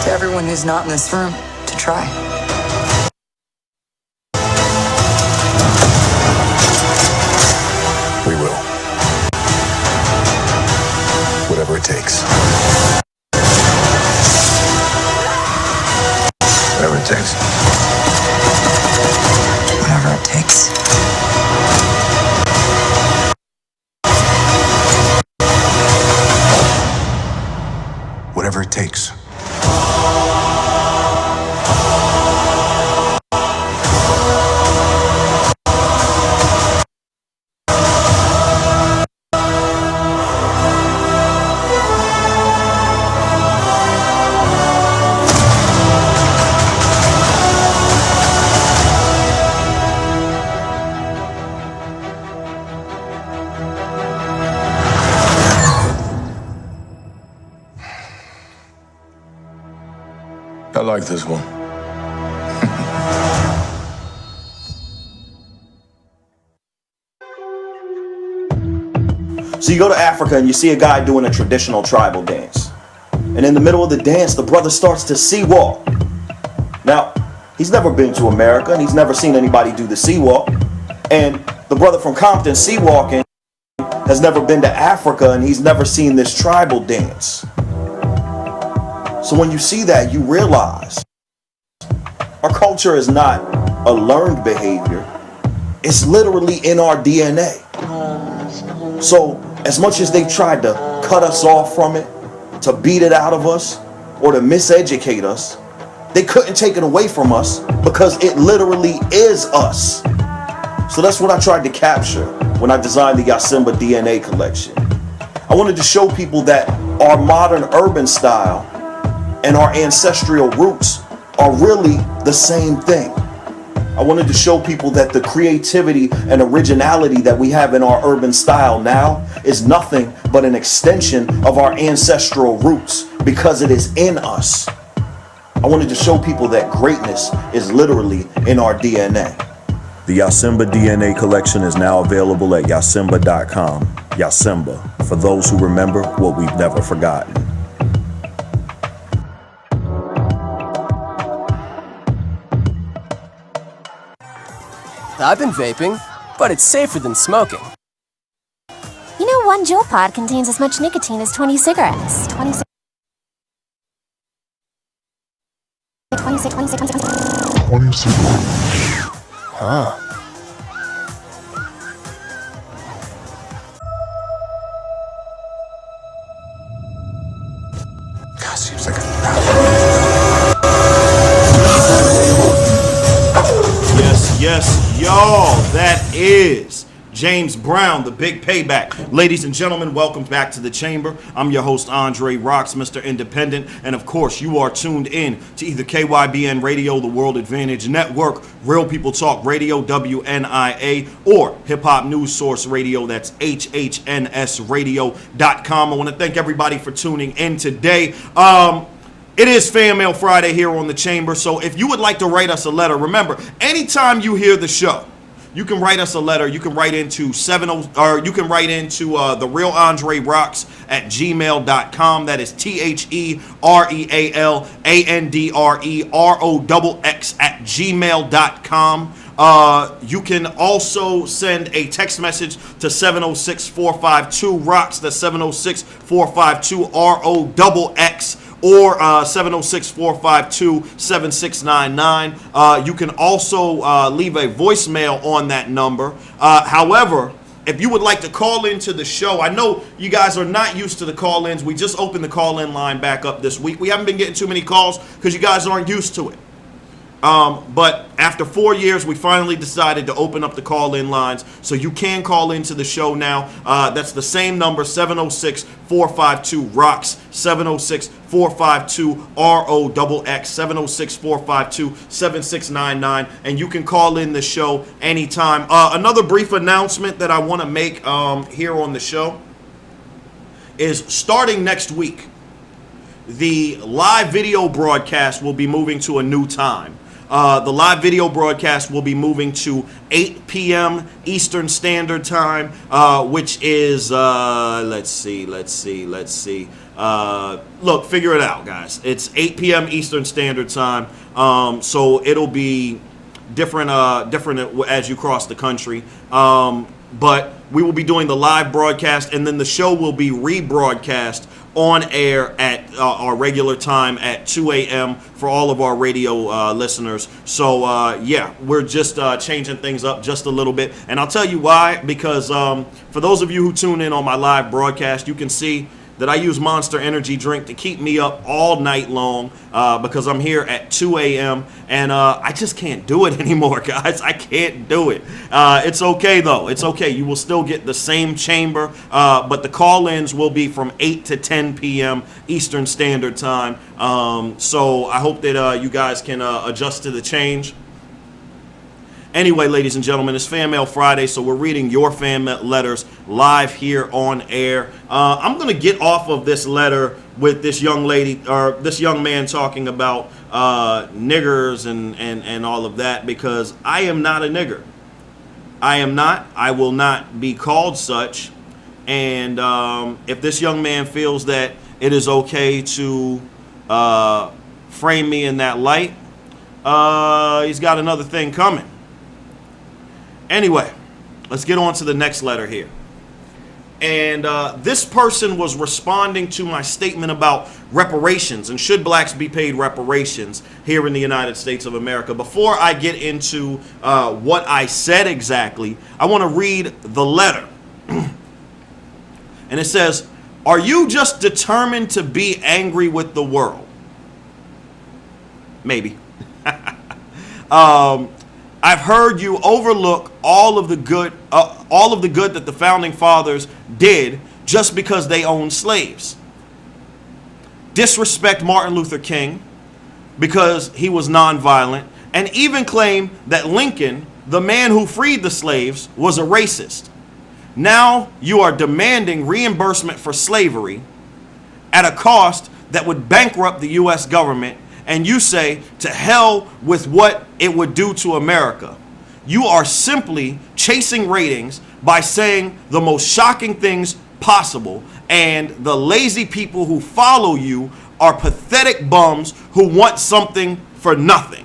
to everyone who's not in this room to try. We will. Whatever it takes. Whatever it takes. Whatever it takes. Whatever it takes. I like this one. So you go to Africa and you see a guy doing a traditional tribal dance. And in the middle of the dance, the brother starts to sea walk. Now, he's never been to America and he's never seen anybody do the sea walk. And the brother from Compton sea walking has never been to Africa and he's never seen this tribal dance. So when you see that, you realize our culture is not a learned behavior. It's literally in our DNA. So as much as they tried to cut us off from it, to beat it out of us, or to miseducate us, they couldn't take it away from us because it literally is us. So that's what I tried to capture when I designed the Yasimba DNA collection. I wanted to show people that our modern urban style and our ancestral roots are really the same thing. I wanted to show people that the creativity and originality that we have in our urban style now is nothing but an extension of our ancestral roots because it is in us. I wanted to show people that greatness is literally in our DNA. The Yasimba DNA collection is now available at yasimba.com. Yasimba, for those who remember what we've never forgotten. I've been vaping, but it's safer than smoking. You know, one Juul pod contains as much nicotine as 20 cigarettes. 26. Huh. God, seems like Yes, y'all, that is James Brown, the Big Payback. Ladies and gentlemen, welcome back to the chamber. I'm your host, Andre Roxx, Mr. Independent. And of course, you are tuned in to either KYBN Radio, the World Advantage Network, Real People Talk Radio, WNIA, or Hip Hop News Source Radio, that's HHNSradio.com. I want to thank everybody for tuning in today. It is Fan Mail Friday here on the Chamber, so if you would like to write us a letter, remember, anytime you hear the show, you can write us a letter. You can write into the Real Andre Roxx at gmail.com. That is TheRealAndreRoxx at gmail.com. You can also send a text message to 706-452-ROXX. That's 706-452-ROXX. Or 706-452-7699. You can also leave a voicemail on that number. However, if you would like to call into the show, I know you guys are not used to the call-ins. We just opened the call-in line back up this week. We haven't been getting too many calls because you guys aren't used to it. But after 4 years, we finally decided to open up the call-in lines, so you can call into the show now. That's the same number, 706-452-ROXX, 706-452-ROXX, 706-452-7699, and you can call in the show anytime. Another brief announcement that I want to make here on the show is starting next week, the live video broadcast will be moving to a new time. The live video broadcast will be moving to 8 p.m. Eastern Standard Time, which is, let's see. Look, figure it out, guys. It's 8 p.m. Eastern Standard Time, so it'll be different as you cross the country. But we will be doing the live broadcast, and then the show will be rebroadcast on air at our regular time at 2 a.m. for all of our radio listeners. So, yeah, we're just changing things up just a little bit. And I'll tell you why, because for those of you who tune in on my live broadcast, you can see that I use Monster Energy drink to keep me up all night long because I'm here at 2 a.m. and I just can't do it anymore, guys. I can't do it. It's okay, though. It's okay. You will still get the same chamber, but the call-ins will be from 8 to 10 p.m. Eastern Standard Time. So I hope that you guys can adjust to the change. Anyway, ladies and gentlemen, it's Fan Mail Friday, so we're reading your fan letters live here on air. I'm going to get off of this letter with this young lady, or this young man talking about niggers and all of that, because I am not a nigger. I am not. I will not be called such. And if this young man feels that it is okay to frame me in that light, he's got another thing coming. Anyway, let's get on to the next letter here. And this person was responding to my statement about reparations and should blacks be paid reparations here in the United States of America. Before I get into what I said exactly, I want to read the letter. And it says, are you just determined to be angry with the world? Maybe. I've heard you overlook all of the good that the founding fathers did just because they owned slaves. Disrespect Martin Luther King because he was nonviolent, and even claim that Lincoln, the man who freed the slaves, was a racist. Now you are demanding reimbursement for slavery at a cost that would bankrupt the U.S. government, and you say, to hell with what it would do to America. You are simply chasing ratings by saying the most shocking things possible, and the lazy people who follow you are pathetic bums who want something for nothing.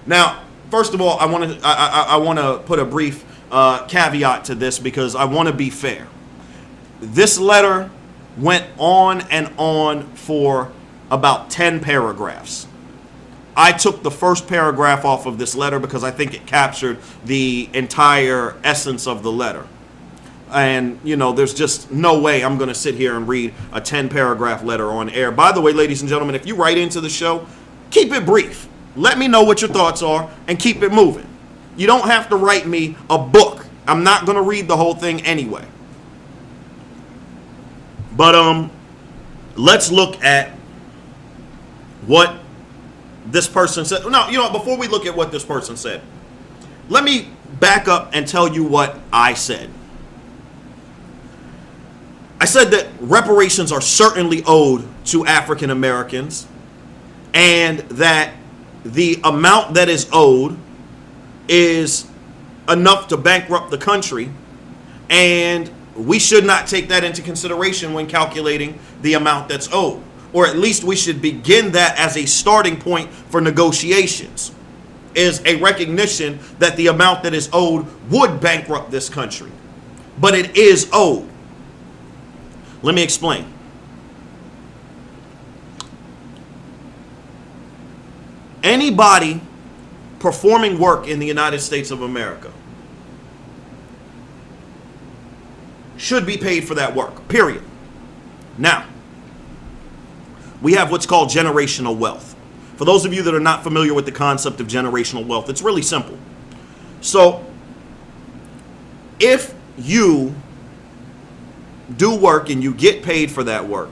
Now, first of all, I want to put a brief caveat to this because I want to be fair. This letter went on and on for about 10 paragraphs. I took the first paragraph off of this letter because I think it captured the entire essence of the letter. And, you know, there's just no way I'm going to sit here and read a 10-paragraph letter on air. By the way, ladies and gentlemen, if you write into the show, keep it brief. Let me know what your thoughts are and keep it moving. You don't have to write me a book. I'm not going to read the whole thing anyway. But let's look at what this person said. No, you know, before we look at what this person said, let me back up and tell you what I said. I said that reparations are certainly owed to African Americans, and that the amount that is owed is enough to bankrupt the country, and we should not take that into consideration when calculating the amount that's owed. Or at least we should begin that as a starting point for negotiations, is a recognition that the amount that is owed would bankrupt this country. But it is owed. Let me explain. Anybody performing work in the United States of America should be paid for that work, period. Now, we have what's called generational wealth. For those of you that are not familiar with the concept of generational wealth, it's really simple. So, if you do work and you get paid for that work,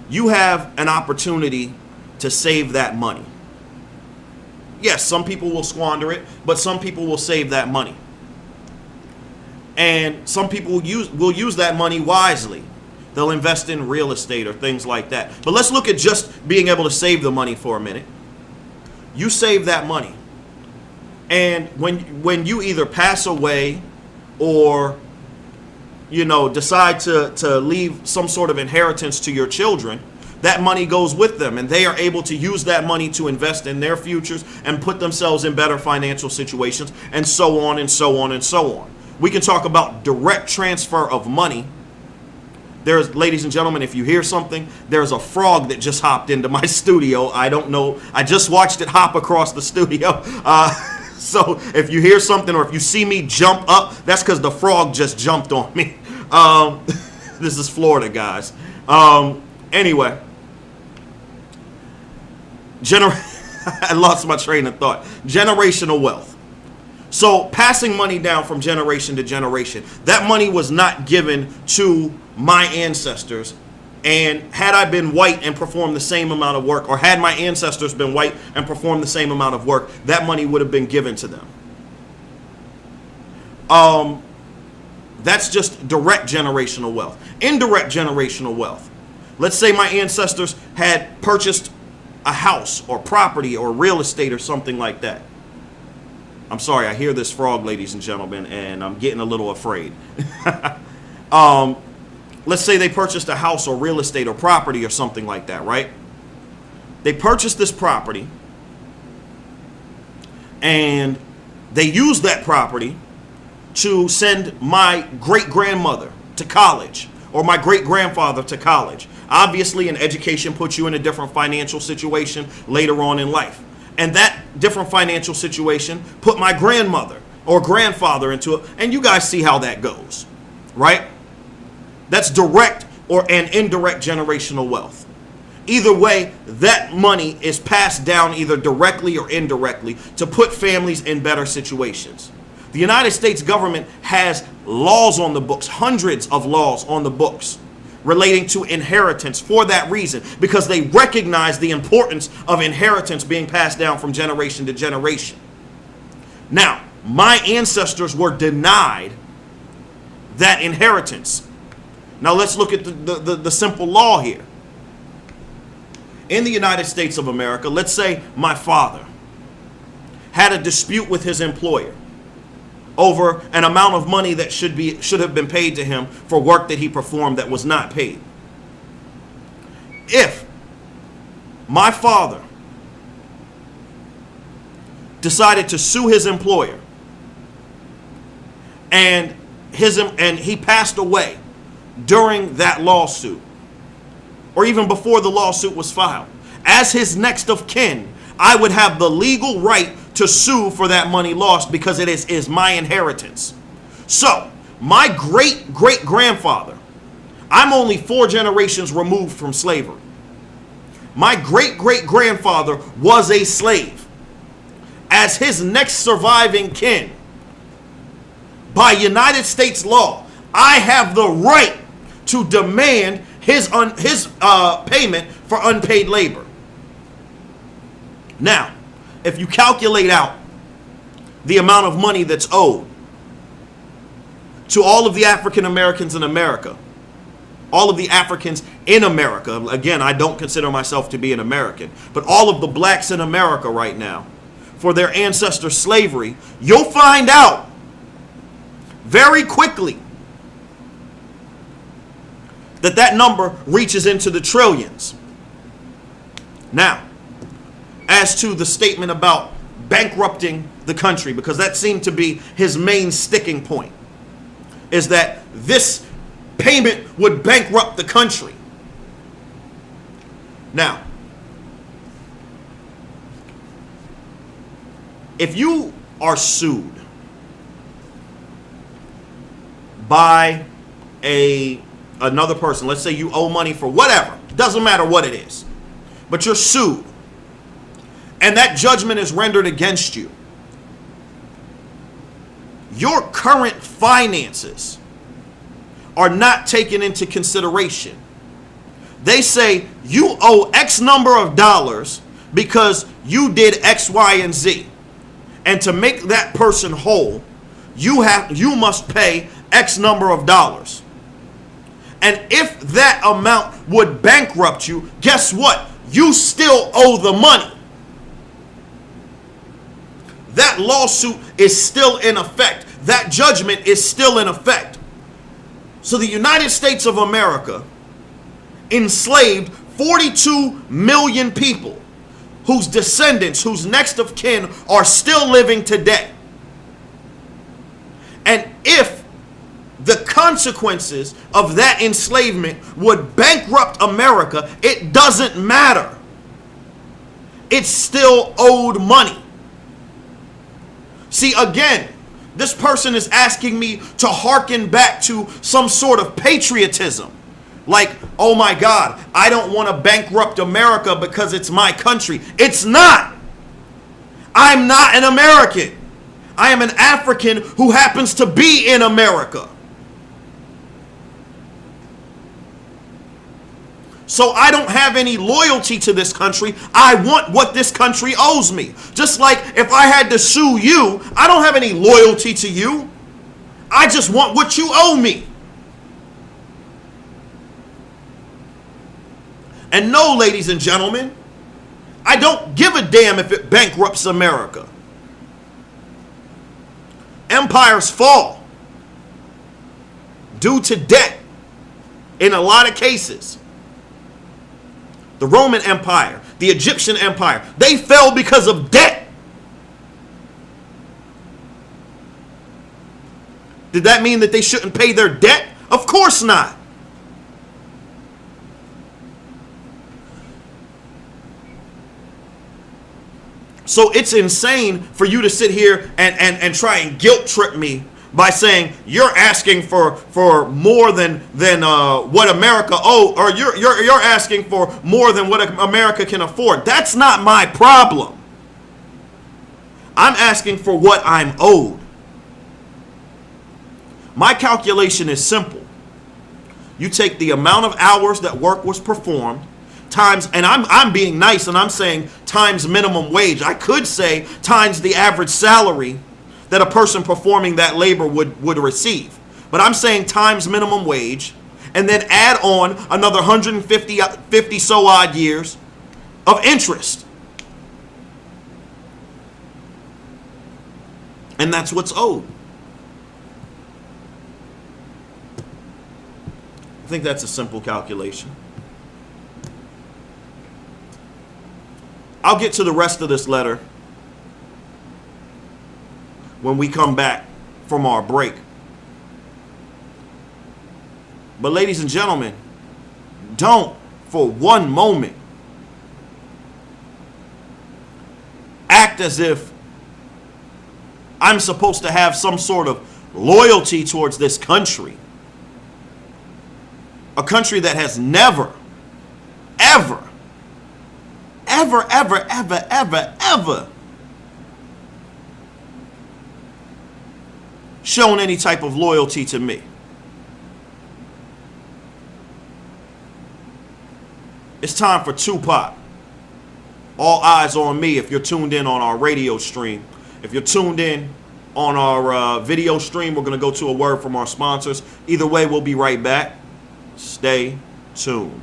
you have an opportunity to save that money. Yes, some people will squander it, but some people will save that money. And some people will use that money wisely. They'll invest in real estate or things like that. But let's look at just being able to save the money for a minute. You save that money. And when you either pass away or, you know, decide to leave some sort of inheritance to your children, that money goes with them, and they are able to use that money to invest in their futures and put themselves in better financial situations, and so on and so on and so on. We can talk about direct transfer of money. There's, ladies and gentlemen, if you hear something, there's a frog that just hopped into my studio. I don't know. I just watched it hop across the studio. So if you hear something or if you see me jump up, that's because the frog just jumped on me. This is Florida, guys. Anyway. I lost my train of thought. Generational wealth. So passing money down from generation to generation. That money was not given to my ancestors. And had I been white and performed the same amount of work, or had my ancestors been white and performed the same amount of work, that money would have been given to them. That's just direct generational wealth. Indirect generational wealth. Let's say my ancestors had purchased a house or property or real estate or something like that. I'm sorry, I hear this frog, ladies and gentlemen, and I'm getting a little afraid. Let's say they purchased a house or real estate or property or something like that, right? They purchased this property and they used that property to send my great-grandmother to college or my great-grandfather to college. Obviously, an education puts you in a different financial situation later on in life. And that different financial situation put my grandmother or grandfather into it. And you guys see how that goes. right? That's direct or an indirect generational wealth. Either way, that money is passed down either directly or indirectly to put families in better situations. The United States government has laws on the books, hundreds of laws on the books relating to inheritance for that reason, because they recognize the importance of inheritance being passed down from generation to generation. Now, my ancestors were denied that inheritance. Now let's look at the simple law here. In the United States of America, let's say my father had a dispute with his employer over an amount of money that should have been paid to him for work that he performed that was not paid. If my father decided to sue his employer and he passed away during that lawsuit, or even before the lawsuit was filed, as his next of kin, I would have the legal right to sue for that money lost because it is my inheritance. So, my great-great-grandfather, I'm only 4 generations removed from slavery. My great-great-grandfather was a slave. As his next surviving kin, by United States law, I have the right to demand his payment for unpaid labor. Now, if you calculate out the amount of money that's owed to all of the African Americans in America, all of the Africans in America, again, I don't consider myself to be an American, but all of the blacks in America right now, for their ancestor slavery, you'll find out very quickly that number reaches into the trillions. Now, as to the statement about bankrupting the country, because that seemed to be his main sticking point, is that this payment would bankrupt the country. Now, if you are sued by another person, let's say you owe money for whatever, doesn't matter what it is, but you're sued, and that judgment is rendered against you, your current finances are not taken into consideration. They say you owe X number of dollars because you did X, Y, and Z. And to make that person whole, you must pay X number of dollars. And if that amount would bankrupt you, guess what? You still owe the money. That lawsuit is still in effect. That judgment is still in effect. So the United States of America enslaved 42 million people whose descendants, whose next of kin are still living today. And if the consequences of that enslavement would bankrupt America, it doesn't matter. It's still owed money. See, again, this person is asking me to hearken back to some sort of patriotism. Like, oh my God, I don't want to bankrupt America because it's my country. It's not. I'm not an American. I am an African who happens to be in America. So I don't have any loyalty to this country. I want what this country owes me. Just like if I had to sue you, I don't have any loyalty to you. I just want what you owe me. And no, ladies and gentlemen, I don't give a damn if it bankrupts America. Empires fall due to debt in a lot of cases. The Roman Empire, the Egyptian Empire, they fell because of debt. Did that mean that they shouldn't pay their debt? Of course not. So it's insane for you to sit here and try and guilt trip me by saying you're asking for more than what America owes, or you're asking for more than what America can afford. That's not my problem. I'm asking for what I'm owed. My calculation is simple. You take the amount of hours that work was performed times, and I'm being nice and I'm saying times minimum wage. I could say times the average salary that a person performing that labor would receive. But I'm saying times minimum wage, and then add on another 150 so odd years of interest. And that's what's owed. I think that's a simple calculation. I'll get to the rest of this letter when we come back from our break. But ladies and gentlemen, don't for one moment act as if I'm supposed to have some sort of loyalty towards this country. A country that has never, ever, ever, ever, ever, ever, ever shown any type of loyalty to me. It's time for Tupac. All eyes on me if you're tuned in on our radio stream. If you're tuned in on our video stream, we're going to go to a word from our sponsors. Either way, we'll be right back. Stay tuned.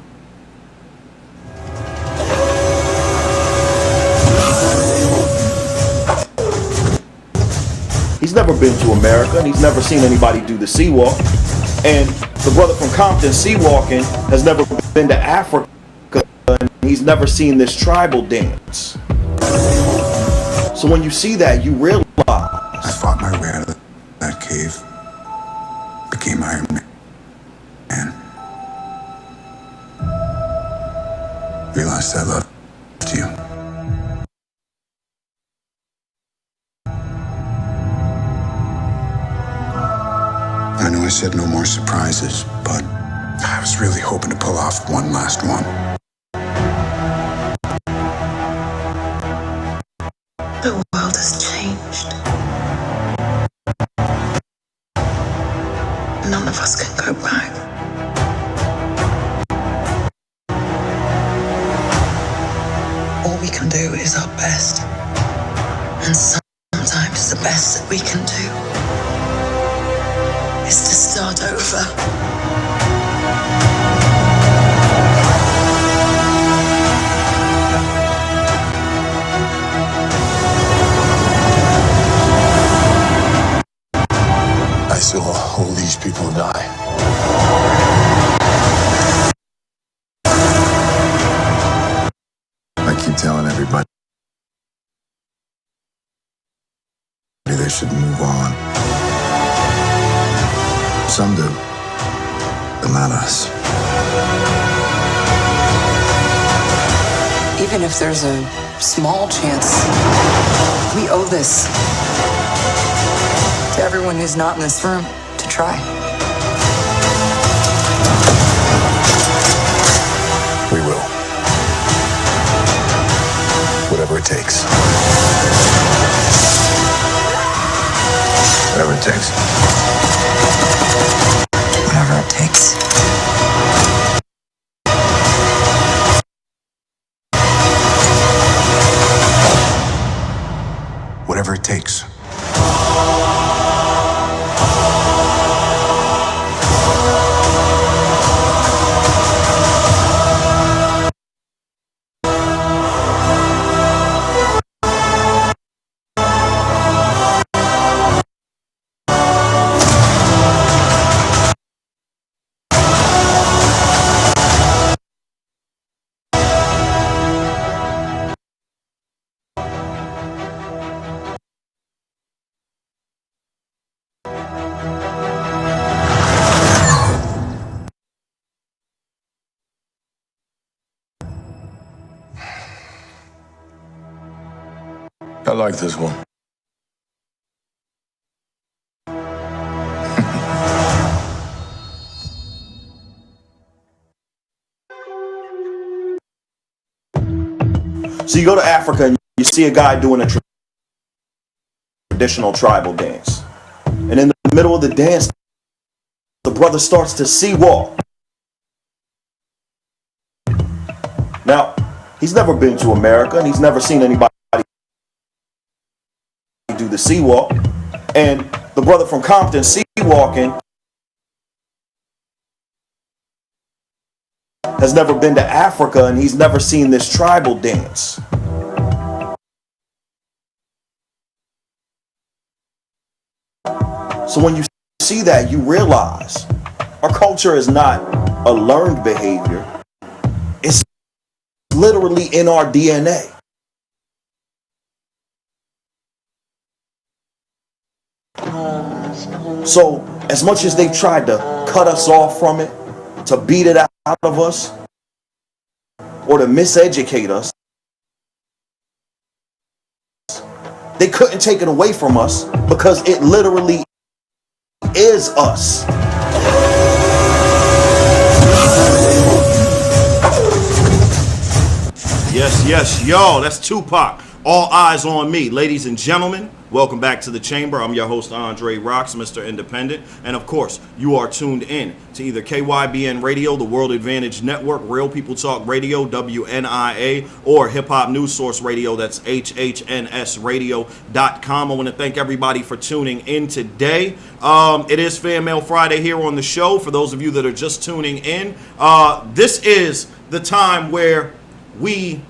He's never been to America, and he's never seen anybody do the sea walk. And the brother from Compton, sea walking, has never been to Africa, and he's never seen this tribal dance. So when you see that, you realize I fought my way out of that cave, became Iron Man. Realized I loved you. I know I said no more surprises, but I was really hoping to pull off one last one. The world has changed. None of us can go back. All we can do is our best. And sometimes the best that we can do is to start over. I saw all these people die. I keep telling everybody they should move on. Some do, but not us. Even if there's a small chance, we owe this to everyone who's not in this room to try. We will. Whatever it takes. Whatever it takes. Whatever it takes. Whatever it takes. I like this one. So you go to Africa and you see a guy doing a traditional tribal dance. And in the middle of the dance, the brother starts to sea walk. Now, he's never been to America and he's never seen anybody do the sea walk. And the brother from Compton sea walking has never been to Africa and he's never seen this tribal dance. So when you see that, you realize our culture is not a learned behavior. It's literally in our DNA. So as much as they've tried to cut us off from it, to beat it out of us, or to miseducate us, they couldn't take it away from us because it literally is us. Yes, y'all, that's Tupac. All eyes on me. Ladies and gentlemen, welcome back to the chamber. I'm your host, Roxx, Mr. Independent. And of course, you are tuned in to either KYBN Radio, the World Advantage Network, Real People Talk Radio, WNIA, or Hip Hop News Source Radio, that's HHNSradio.com. I want to thank everybody for tuning in today. It is Fan Mail Friday here on the show. For those of you that are just tuning in, this is the time where we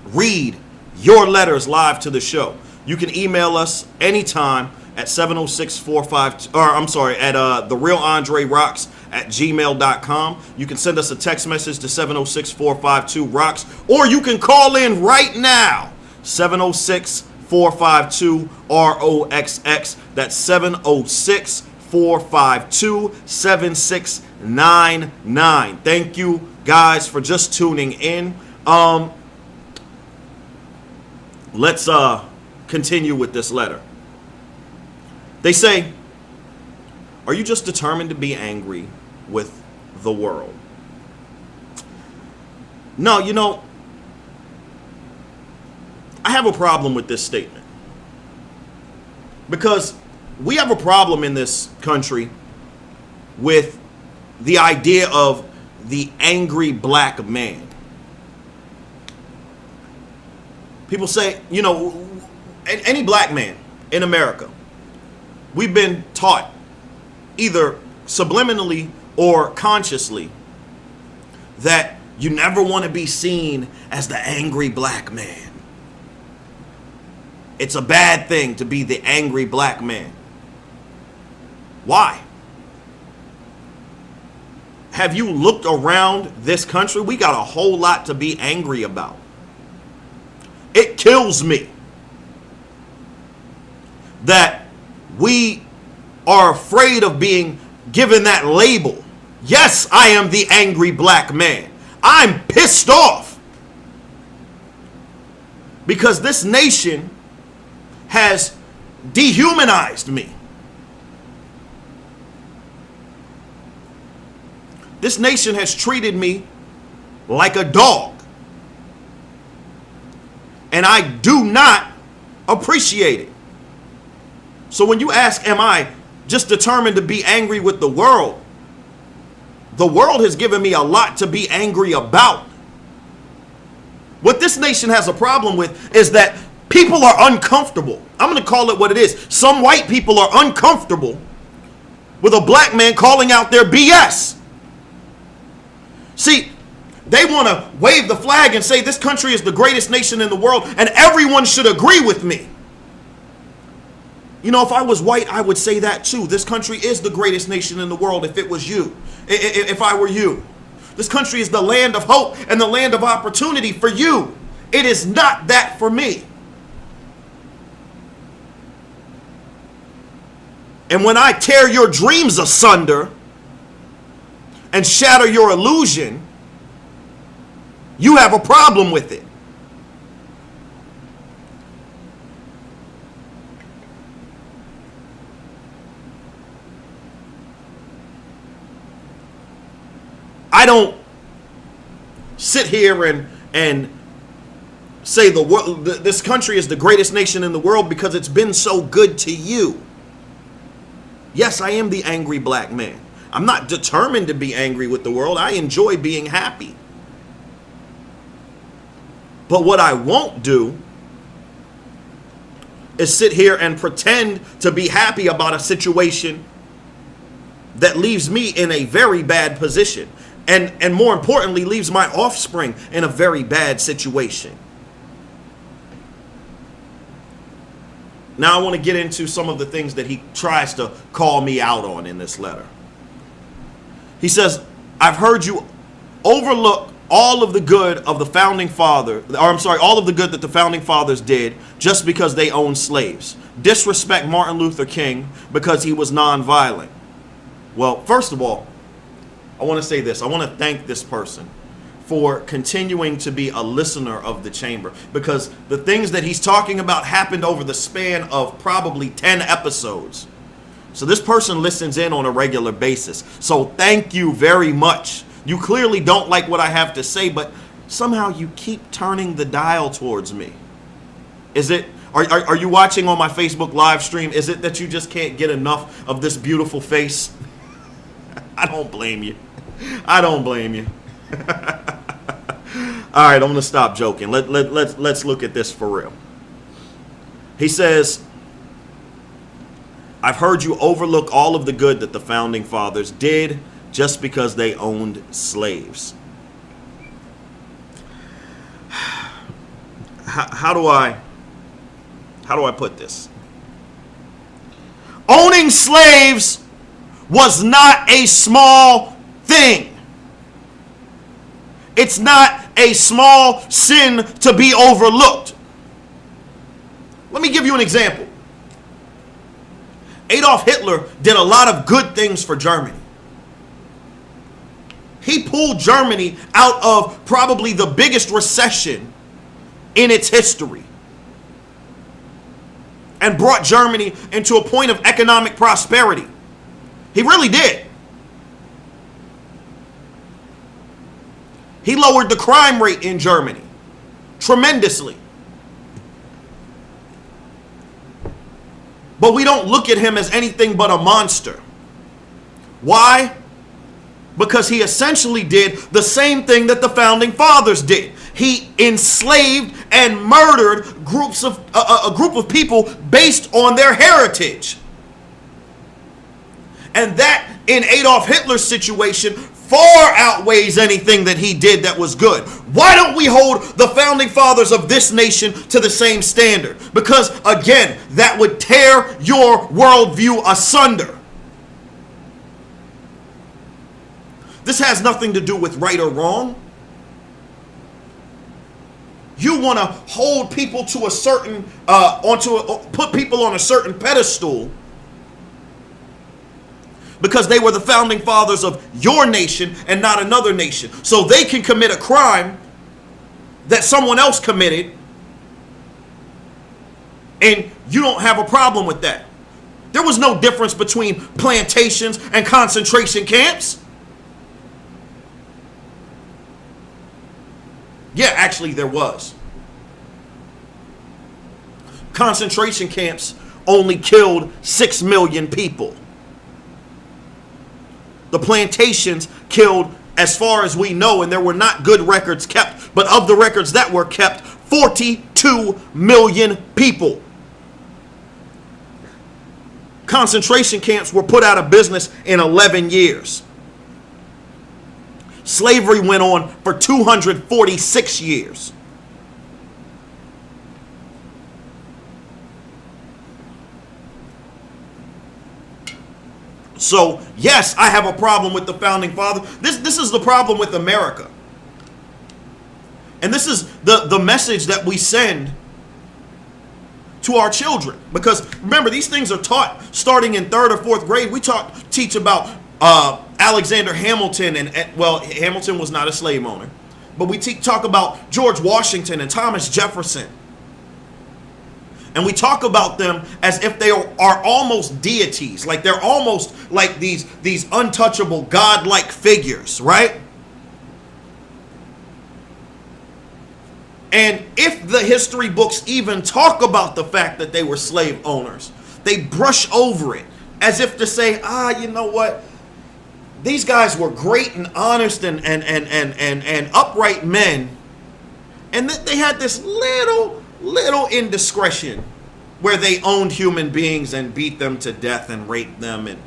read your letters live to the show. You can email us anytime at 706-452, or I'm sorry, at therealAndreRoxx@gmail.com. You can send us a text message to 706-452-ROXX, or you can call in right now, 706-452-ROXX. That's 706-452-7699. Thank you guys for just tuning in. Let's continue with this letter. They say, are you just determined to be angry with the world? No, you know, I have a problem with this statement. Because we have a problem in this country with the idea of the angry black man. People say, you know, any black man in America, we've been taught either subliminally or consciously that you never want to be seen as the angry black man. It's a bad thing to be the angry black man. Why? Have you looked around this country? We got a whole lot to be angry about. It kills me that we are afraid of being given that label. Yes, I am the angry black man. I'm pissed off because this nation has dehumanized me. This nation has treated me like a dog. And I do not appreciate it. So when you ask, am I just determined to be angry with the world has given me a lot to be angry about. What this nation has a problem with is that people are uncomfortable. I'm going to call it what it is. Some white people are uncomfortable with a black man calling out their BS. See, they want to wave the flag and say this country is the greatest nation in the world and everyone should agree with me. You know, if I was white, I would say that too. This country is the greatest nation in the world if it was you. If I were you. This country is the land of hope and the land of opportunity for you. It is not that for me. And when I tear your dreams asunder and shatter your illusion, you have a problem with it. I don't sit here and say the world, this country is the greatest nation in the world because it's been so good to you. Yes, I am the angry black man. I'm not determined to be angry with the world. I enjoy being happy. But what I won't do is sit here and pretend to be happy about a situation that leaves me in a very bad position. And more importantly, leaves my offspring in a very bad situation. Now I want to get into some of the things that he tries to call me out on in this letter. He says, I've heard you overlook all of the good of the founding father, or I'm sorry, all of the good that the founding fathers did just because they owned slaves. Disrespect Martin Luther King because he was nonviolent. Well, first of all, I want to say this. I want to thank this person for continuing to be a listener of the chamber, because the things that he's talking about happened over the span of probably 10 episodes. So this person listens in on a regular basis. So thank you very much. You clearly don't like what I have to say, but somehow you keep turning the dial towards me. Is it, are you watching on my Facebook live stream? Is it that you just can't get enough of this beautiful face? I don't blame you. I don't blame you. All right, I'm going to stop joking. Let's look at this for real. He says, I've heard you overlook all of the good that the founding fathers did just because they owned slaves. How do I put this? Owning slaves was not a small thing. It's not a small sin to be overlooked. Let me give you an example. Adolf Hitler did a lot of good things for Germany. He pulled Germany out of probably the biggest recession in its history and brought Germany into a point of economic prosperity. He really did. He lowered the crime rate in Germany tremendously. But we don't look at him as anything but a monster. Why? Because he essentially did the same thing that the founding fathers did. He enslaved and murdered a group of people based on their heritage. And that, in Adolf Hitler's situation, far outweighs anything that he did that was good. Why don't we hold the founding fathers of this nation to the same standard? Because, again, that would tear your worldview asunder. This has nothing to do with right or wrong. You want to hold people to a certain, put people on a certain pedestal because they were the founding fathers of your nation and not another nation. So they can commit a crime that someone else committed, and you don't have a problem with that. There was no difference between plantations and concentration camps. Yeah, actually there was. Concentration camps only killed 6 million people. The plantations killed, as far as we know, and there were not good records kept, but of the records that were kept, 42 million people. Concentration camps were put out of business in 11 years. Slavery went on for 246 years. So, yes, I have a problem with the founding father. This is the problem with America. And this is the message that we send to our children. Because, remember, these things are taught starting in 3rd or 4th grade. We teach about Alexander Hamilton, and well, Hamilton was not a slave owner. But we talk about George Washington and Thomas Jefferson. And we talk about them as if they are almost deities, like they're almost like these untouchable godlike figures, right? And if the history books even talk about the fact that they were slave owners, they brush over it as if to say, you know what? These guys were great and honest and upright men. And they had this little indiscretion where they owned human beings and beat them to death and raped them. And,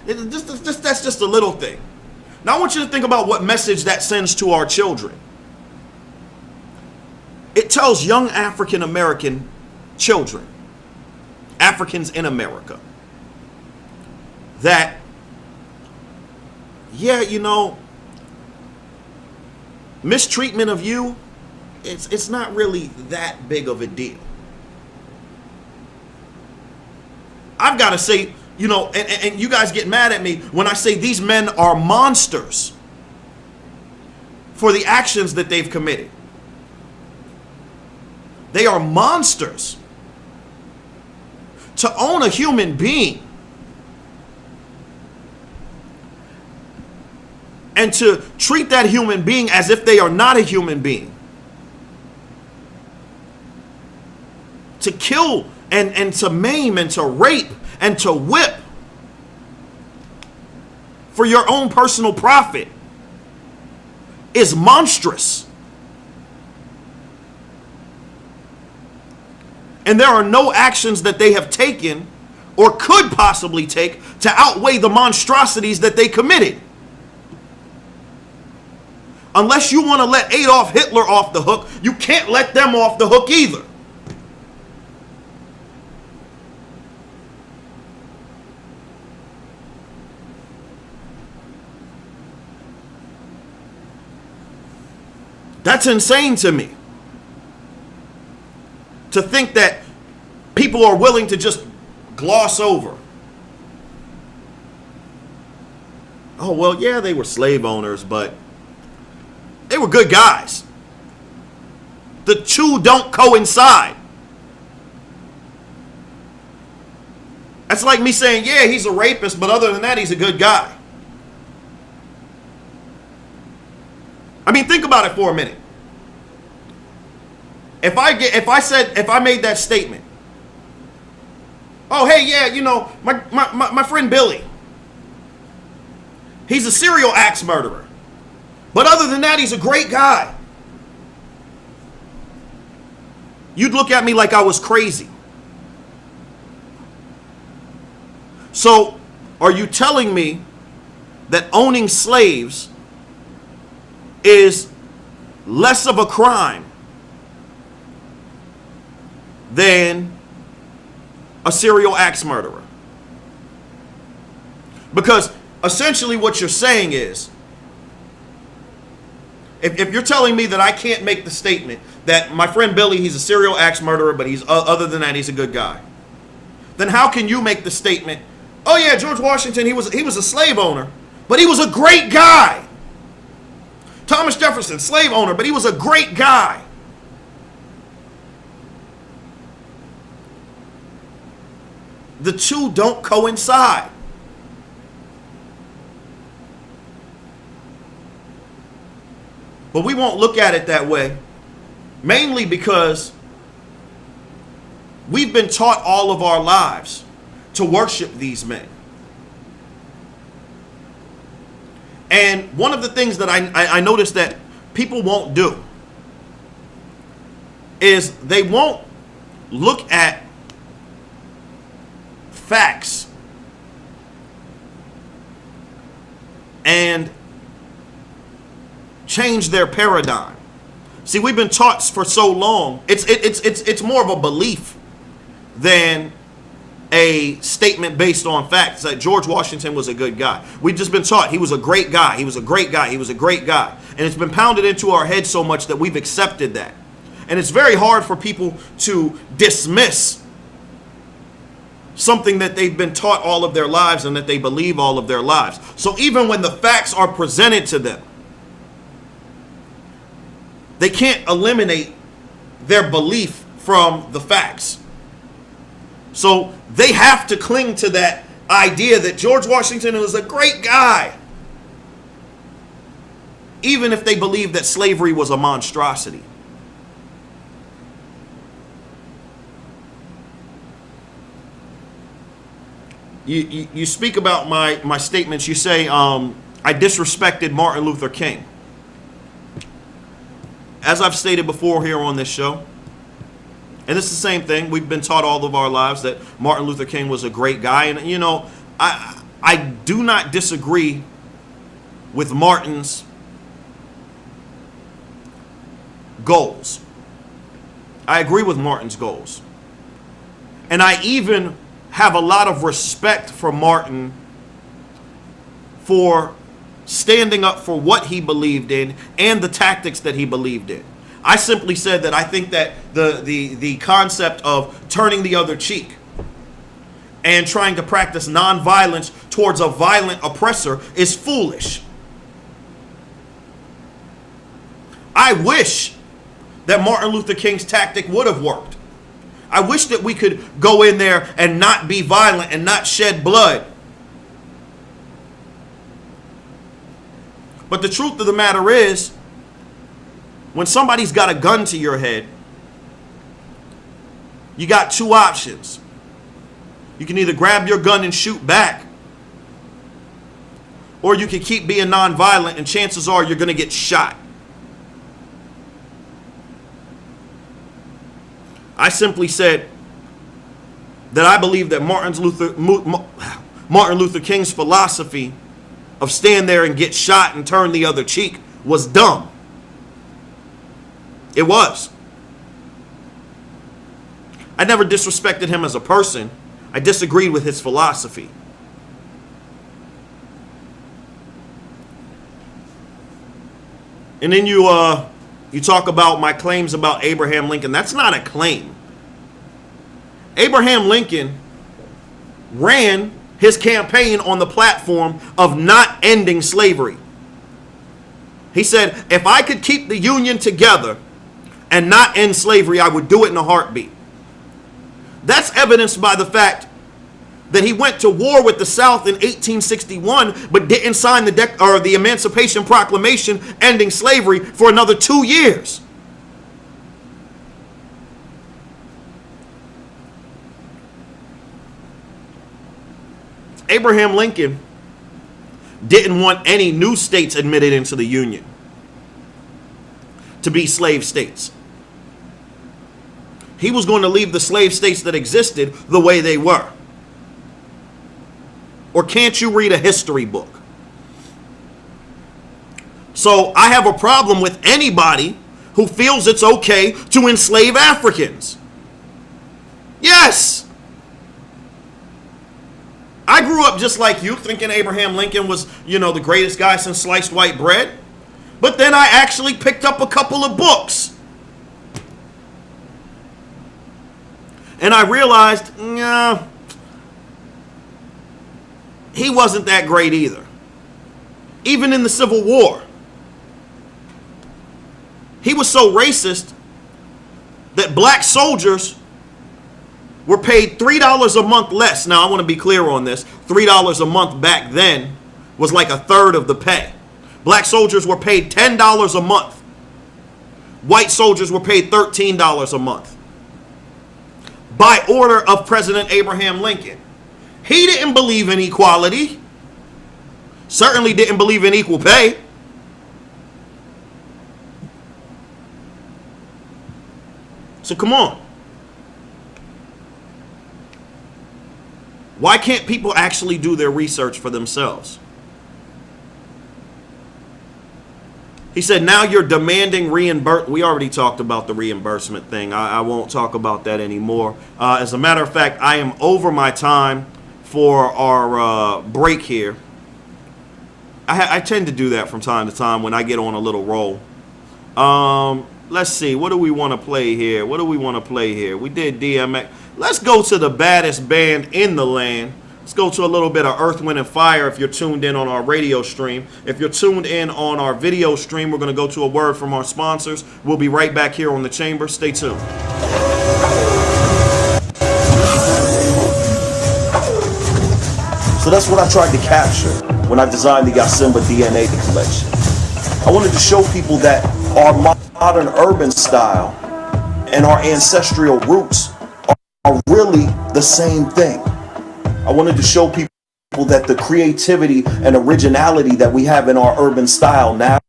that's just a little thing. Now I want you to think about what message that sends to our children. It tells young African American children, Africans in America, that, mistreatment of you, it's not really that big of a deal. I've got to say, and you guys get mad at me when I say these men are monsters for the actions that they've committed. They are monsters. To own a human being and to treat that human being as if they are not a human being. To kill and to maim and to rape and to whip for your own personal profit is monstrous. And there are no actions that they have taken or could possibly take to outweigh the monstrosities that they committed. Unless you want to let Adolf Hitler off the hook, you can't let them off the hook either. That's insane to me. To think that people are willing to just gloss over. Oh, well, yeah, they were slave owners, but they were good guys. The two don't coincide. That's like me saying, yeah, he's a rapist, but other than that, he's a good guy. I mean, think about it for a minute. If I made that statement, oh, hey, yeah, my friend Billy, he's a serial axe murderer, but other than that, he's a great guy. You'd look at me like I was crazy. So, are you telling me that owning slaves is less of a crime than a serial axe murderer? Because essentially what you're saying is, if you're telling me that I can't make the statement that my friend Billy, he's a serial axe murderer, but he's other than that, he's a good guy, then how can you make the statement, oh yeah, George Washington, he was a slave owner, but he was a great guy. Thomas Jefferson, slave owner, but he was a great guy. The two don't coincide. But we won't look at it that way, mainly because we've been taught all of our lives to worship these men. And one of the things that I noticed that people won't do is they won't look at facts and change their paradigm. See, we've been taught for so long, it's more of a belief than a statement based on facts that George Washington was a good guy. We've just been taught he was a great guy. He was a great guy. He was a great guy. And it's been pounded into our heads so much that we've accepted that. And it's very hard for people to dismiss something that they've been taught all of their lives and that they believe all of their lives. So even when the facts are presented to them, they can't eliminate their belief from the facts. So they have to cling to that idea that George Washington was a great guy. even if they believed that slavery was a monstrosity. You speak about my statements. You say I disrespected Martin Luther King. As I've stated before here on this show, and it's the same thing. We've been taught all of our lives that Martin Luther King was a great guy. And, you know, I do not disagree with Martin's goals. I agree with Martin's goals. And I even have a lot of respect for Martin for standing up for what he believed in and the tactics that he believed in. I simply said that I think that the concept of turning the other cheek and trying to practice nonviolence towards a violent oppressor is foolish. I wish that Martin Luther King's tactic would have worked. I wish that we could go in there and not be violent and not shed blood. But the truth of the matter is, when somebody's got a gun to your head, you got two options. You can either grab your gun and shoot back, or you can keep being nonviolent, and chances are you're going to get shot. I simply said that I believe that Martin Luther King's philosophy of stand there and get shot and turn the other cheek was dumb. It was. I never disrespected him as a person. I disagreed with his philosophy. And then you talk about my claims about Abraham Lincoln. That's not a claim. Abraham Lincoln ran his campaign on the platform of not ending slavery. He said, if I could keep the Union together and not end slavery, I would do it in a heartbeat. That's evidenced by the fact that he went to war with the South in 1861, but didn't sign the Emancipation Proclamation ending slavery for another 2 years. Abraham Lincoln didn't want any new states admitted into the Union to be slave states. He was going to leave the slave states that existed the way they were. Or can't you read a history book? So I have a problem with anybody who feels it's okay to enslave Africans. Yes. I grew up just like you, thinking Abraham Lincoln was, the greatest guy since sliced white bread. But then I actually picked up a couple of books. And I realized, nah, he wasn't that great either. Even in the Civil War, he was so racist that black soldiers were paid $3 a month less. Now, I want to be clear on this. $3 a month back then was like a third of the pay. Black soldiers were paid $10 a month. White soldiers were paid $13 a month. By order of President Abraham Lincoln. He didn't believe in equality. Certainly didn't believe in equal pay. So come on. Why can't people actually do their research for themselves? He said, now you're demanding reimbursement. We already talked about the reimbursement thing. I won't talk about that anymore. As a matter of fact, I am over my time for our break here. I tend to do that from time to time when I get on a little roll. Let's see. What do we want to play here? We did DMX. Let's go to the baddest band in the land. Let's go to a little bit of Earth, Wind, and Fire if you're tuned in on our radio stream. If you're tuned in on our video stream, we're going to go to a word from our sponsors. We'll be right back here on The Chamber. Stay tuned. So that's what I tried to capture when I designed the Yasimba DNA collection. I wanted to show people that our modern urban style and our ancestral roots are really the same thing. I wanted to show people that the creativity and originality that we have in our urban style now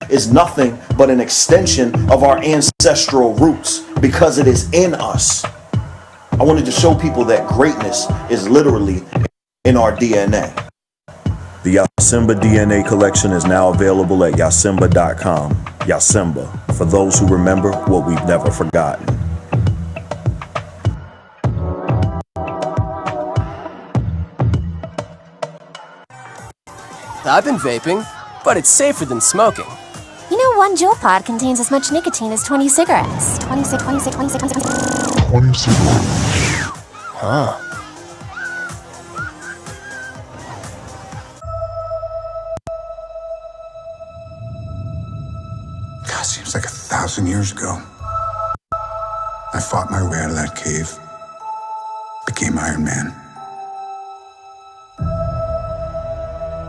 is nothing but an extension of our ancestral roots because it is in us. I wanted to show people that greatness is literally in our DNA. The Yasimba DNA collection is now available at yasimba.com. Yasimba, for those who remember what we've never forgotten. I've been vaping, but it's safer than smoking. You know, one Juul pod contains as much nicotine as 20 cigarettes. 26. Huh. God, seems like 1,000 years ago. I fought my way out of that cave, became Iron Man.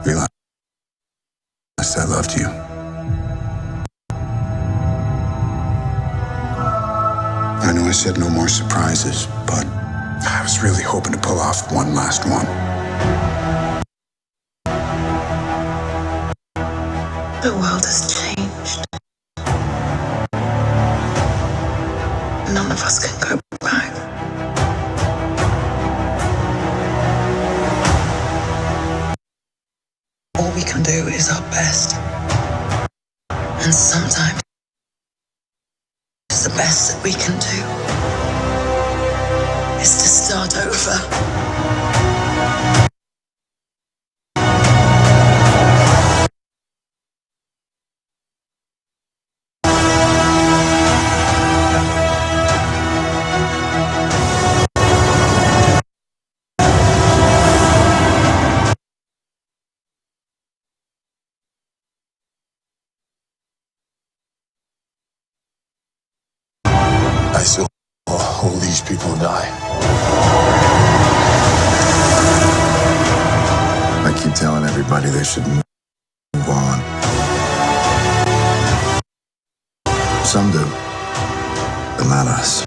Realized I loved you. I know I said no more surprises, but I was really hoping to pull off one last one. The world has changed. None of us can go back. All we can do is our best. And sometimes the best that we can do is to start over. I saw all these people die. I keep telling everybody they should move on. Some do, but not us.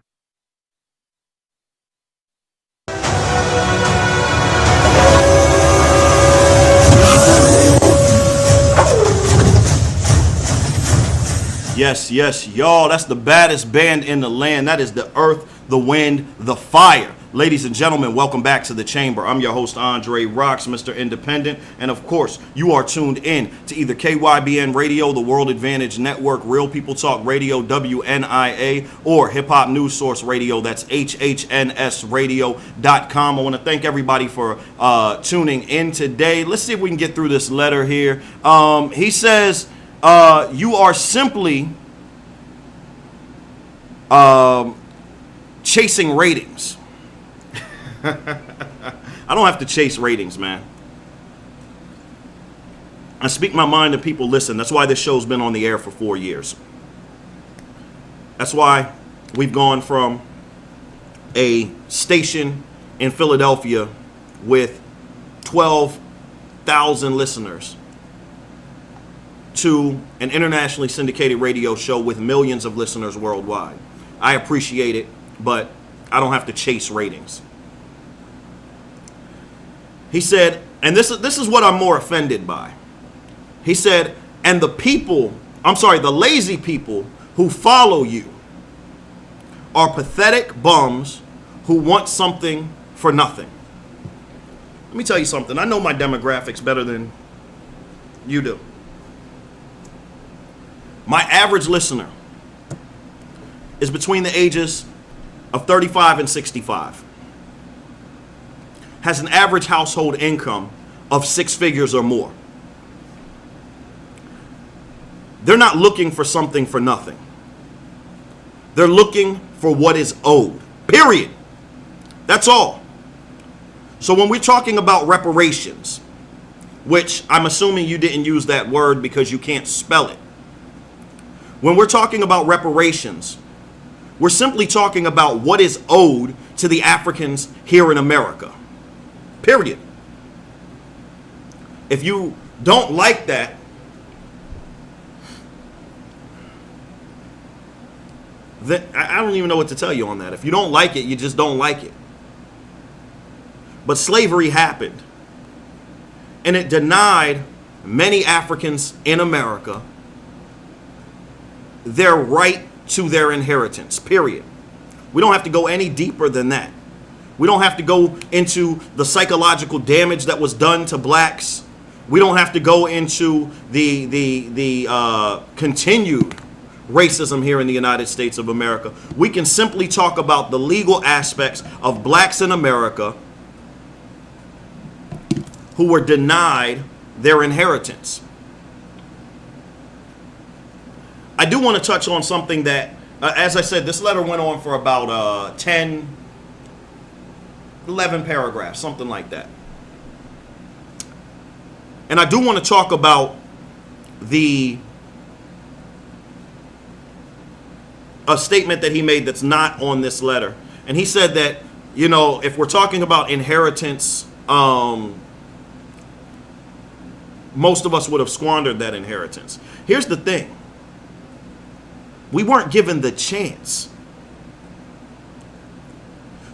Yes, yes, y'all, that's the baddest band in the land. That is the Earth, the Wind, the Fire. Ladies and gentlemen, welcome back to the Chamber. I'm your host, Andre Roxx, Mr. Independent. And of course, you are tuned in to either KYBN Radio, the World Advantage Network, Real People Talk Radio, WNIA, or Hip Hop News Source Radio. That's HHNSradio.com. I want to thank everybody for tuning in today. Let's see if we can get through this letter here. He says, you are simply chasing ratings. I don't have to chase ratings, man. I speak my mind and people listen. That's why this show's been on the air for 4 years. That's why we've gone from a station in Philadelphia with 12,000 listeners to an internationally syndicated radio show with millions of listeners worldwide. I appreciate it, but I don't have to chase ratings. He said, and this is what I'm more offended by. He said, and the lazy people who follow you are pathetic bums who want something for nothing. Let me tell you something. I know my demographics better than you do. My average listener is between the ages of 35 and 65. Has an average household income of 6 figures or more. They're not looking for something for nothing. They're looking for what is owed. Period. That's all. So when we're talking about reparations, which I'm assuming you didn't use that word because you can't spell it. When we're talking about reparations, we're simply talking about what is owed to the Africans here in America. Period. If you don't like that, I don't even know what to tell you on that. If you don't like it, you just don't like it. But slavery happened. And it denied many Africans in America their right to their inheritance, period. We don't have to go any deeper than that. We don't have to go into the psychological damage that was done to blacks. We don't have to go into the continued racism here in the United States of America. We can simply talk about the legal aspects of blacks in America who were denied their inheritance. I do want to touch on something that, as I said, this letter went on for about 10, 11 paragraphs, something like that. And I do want to talk about a statement that he made that's not on this letter. And he said that, you know, if we're talking about inheritance, most of us would have squandered that inheritance. Here's the thing. We weren't given the chance.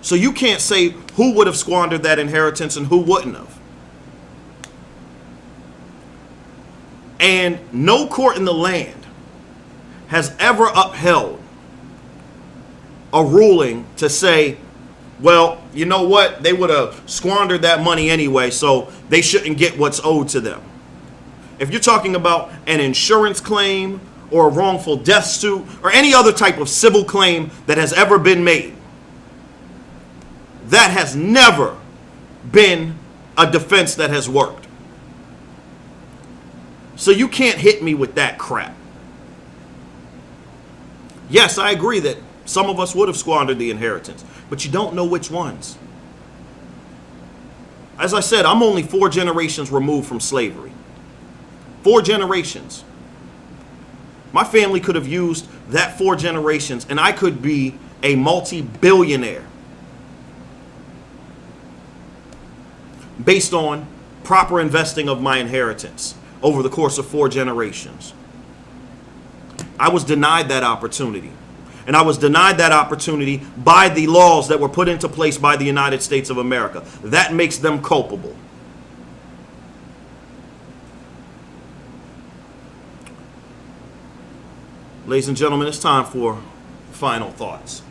So you can't say who would have squandered that inheritance and who wouldn't have. And no court in the land has ever upheld a ruling to say, well, you know what? They would have squandered that money anyway, so they shouldn't get what's owed to them. If you're talking about an insurance claim or a wrongful death suit or any other type of civil claim that has ever been made, that has never been a defense that has worked. So you can't hit me with that crap. Yes, I agree that some of us would have squandered the inheritance, but you don't know which ones. As I said, I'm only 4 generations removed from slavery. 4 generations. My family could have used that 4 generations and I could be a multi-billionaire based on proper investing of my inheritance over the course of 4 generations. I was denied that opportunity. And I was denied that opportunity by the laws that were put into place by the United States of America. That makes them culpable. Ladies and gentlemen, it's time for final thoughts.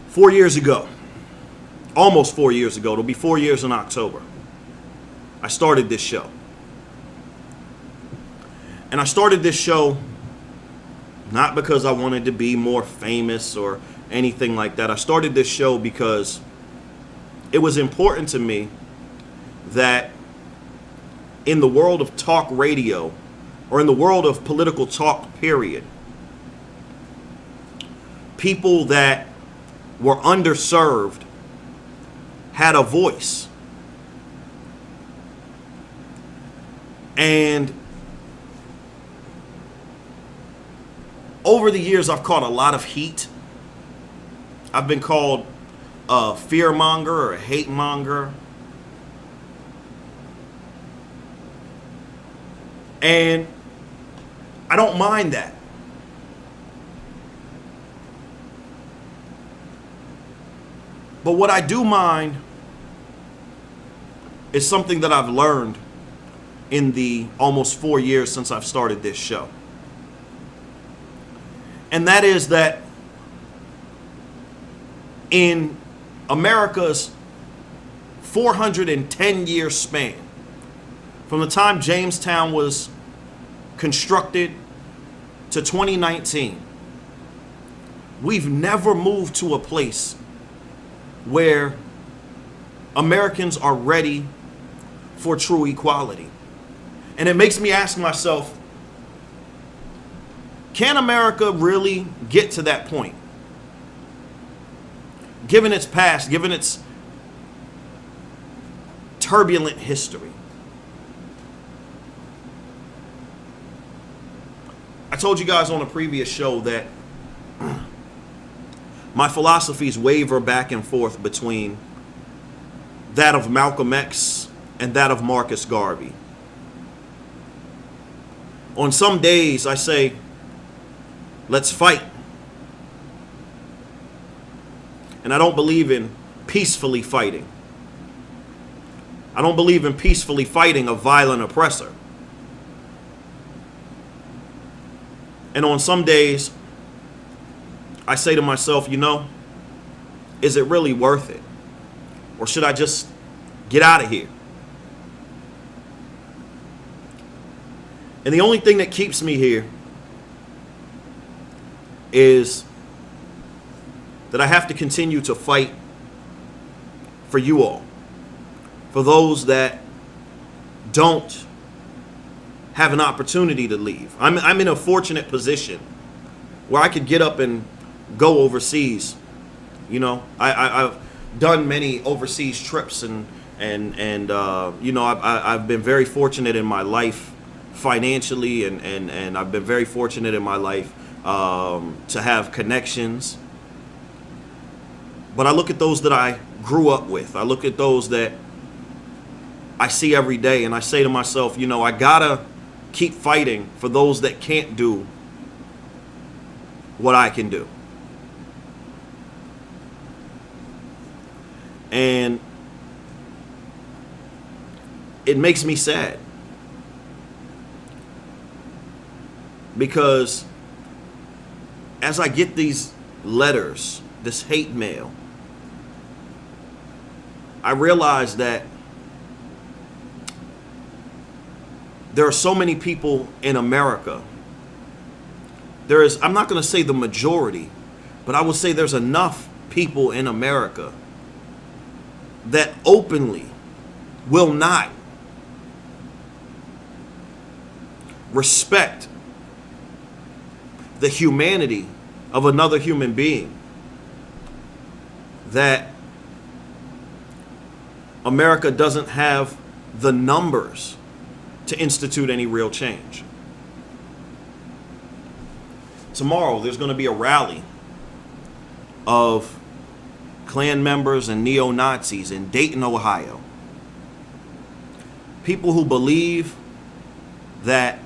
4 years ago, almost 4 years ago, it'll be 4 years in October, I started this show. And I started this show not because I wanted to be more famous or anything like that. I started this show because it was important to me that in the world of talk radio, or in the world of political talk, period, people that were underserved had a voice. And over the years, I've caught a lot of heat. I've been called a fearmonger or a hate monger. And I don't mind that. But what I do mind is something that I've learned in the almost 4 years since I've started this show. And that is that in America's 410-year span, from the time Jamestown was constructed to 2019, we've never moved to a place where Americans are ready for true equality. And it makes me ask myself, can America really get to that point? Given its past, given its turbulent history. I told you guys on a previous show that my philosophies waver back and forth between that of Malcolm X and that of Marcus Garvey. On some days I say Let's fight. And I don't believe in peacefully fighting. I don't believe in peacefully fighting a violent oppressor. And on some days, I say to myself, you know, is it really worth it? Or should I just get out of here? And the only thing that keeps me here is that I have to continue to fight for you all. For those that don't have an opportunity to leave. I'm in a fortunate position where I could get up and go overseas. You know, I've done many overseas trips and you know, I've been very fortunate in my life financially, and I've been very fortunate in my life to have connections. But I look at those that I grew up with. I look at those that I see every day, and I say to myself, you know, I gotta keep fighting for those that can't do what I can do. And it makes me sad, because as I get these letters, this hate mail, I realize that there are so many people in America. There is, I'm not going to say the majority, but I will say there's enough people in America that openly will not respect the humanity of another human being, that America doesn't have the numbers to institute any real change. Tomorrow, there's going to be a rally of Klan members and neo-Nazis in Dayton, Ohio. People who believe that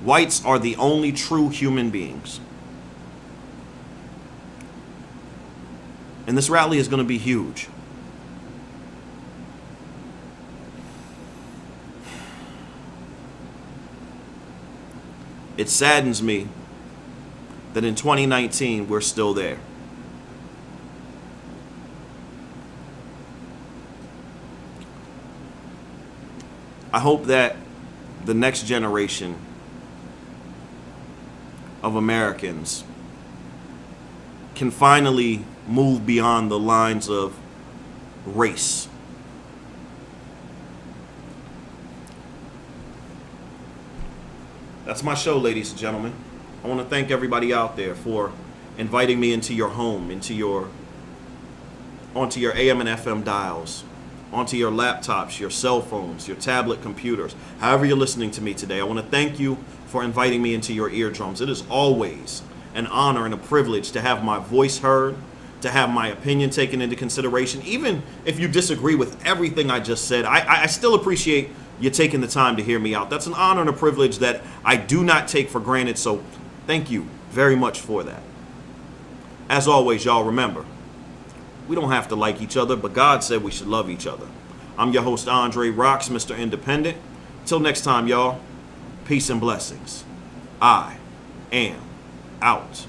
whites are the only true human beings. And this rally is going to be huge. It saddens me that in 2019 we're still there. I hope that the next generation of Americans can finally move beyond the lines of race. That's my show, ladies and gentlemen. I want to thank everybody out there for inviting me into your home, onto your AM and FM dials, onto your laptops, your cell phones, your tablet computers, however you're listening to me today. I want to thank you for inviting me into your eardrums. It is always an honor and a privilege to have my voice heard, to have my opinion taken into consideration. Even if you disagree with everything I just said, I still appreciate you taking the time to hear me out. That's an honor and a privilege that I do not take for granted, so thank you very much for that. As always, y'all, remember, we don't have to like each other, but God said we should love each other. I'm your host, Andre Roxx, Mr. Independent. Till next time, y'all, peace and blessings. I am out.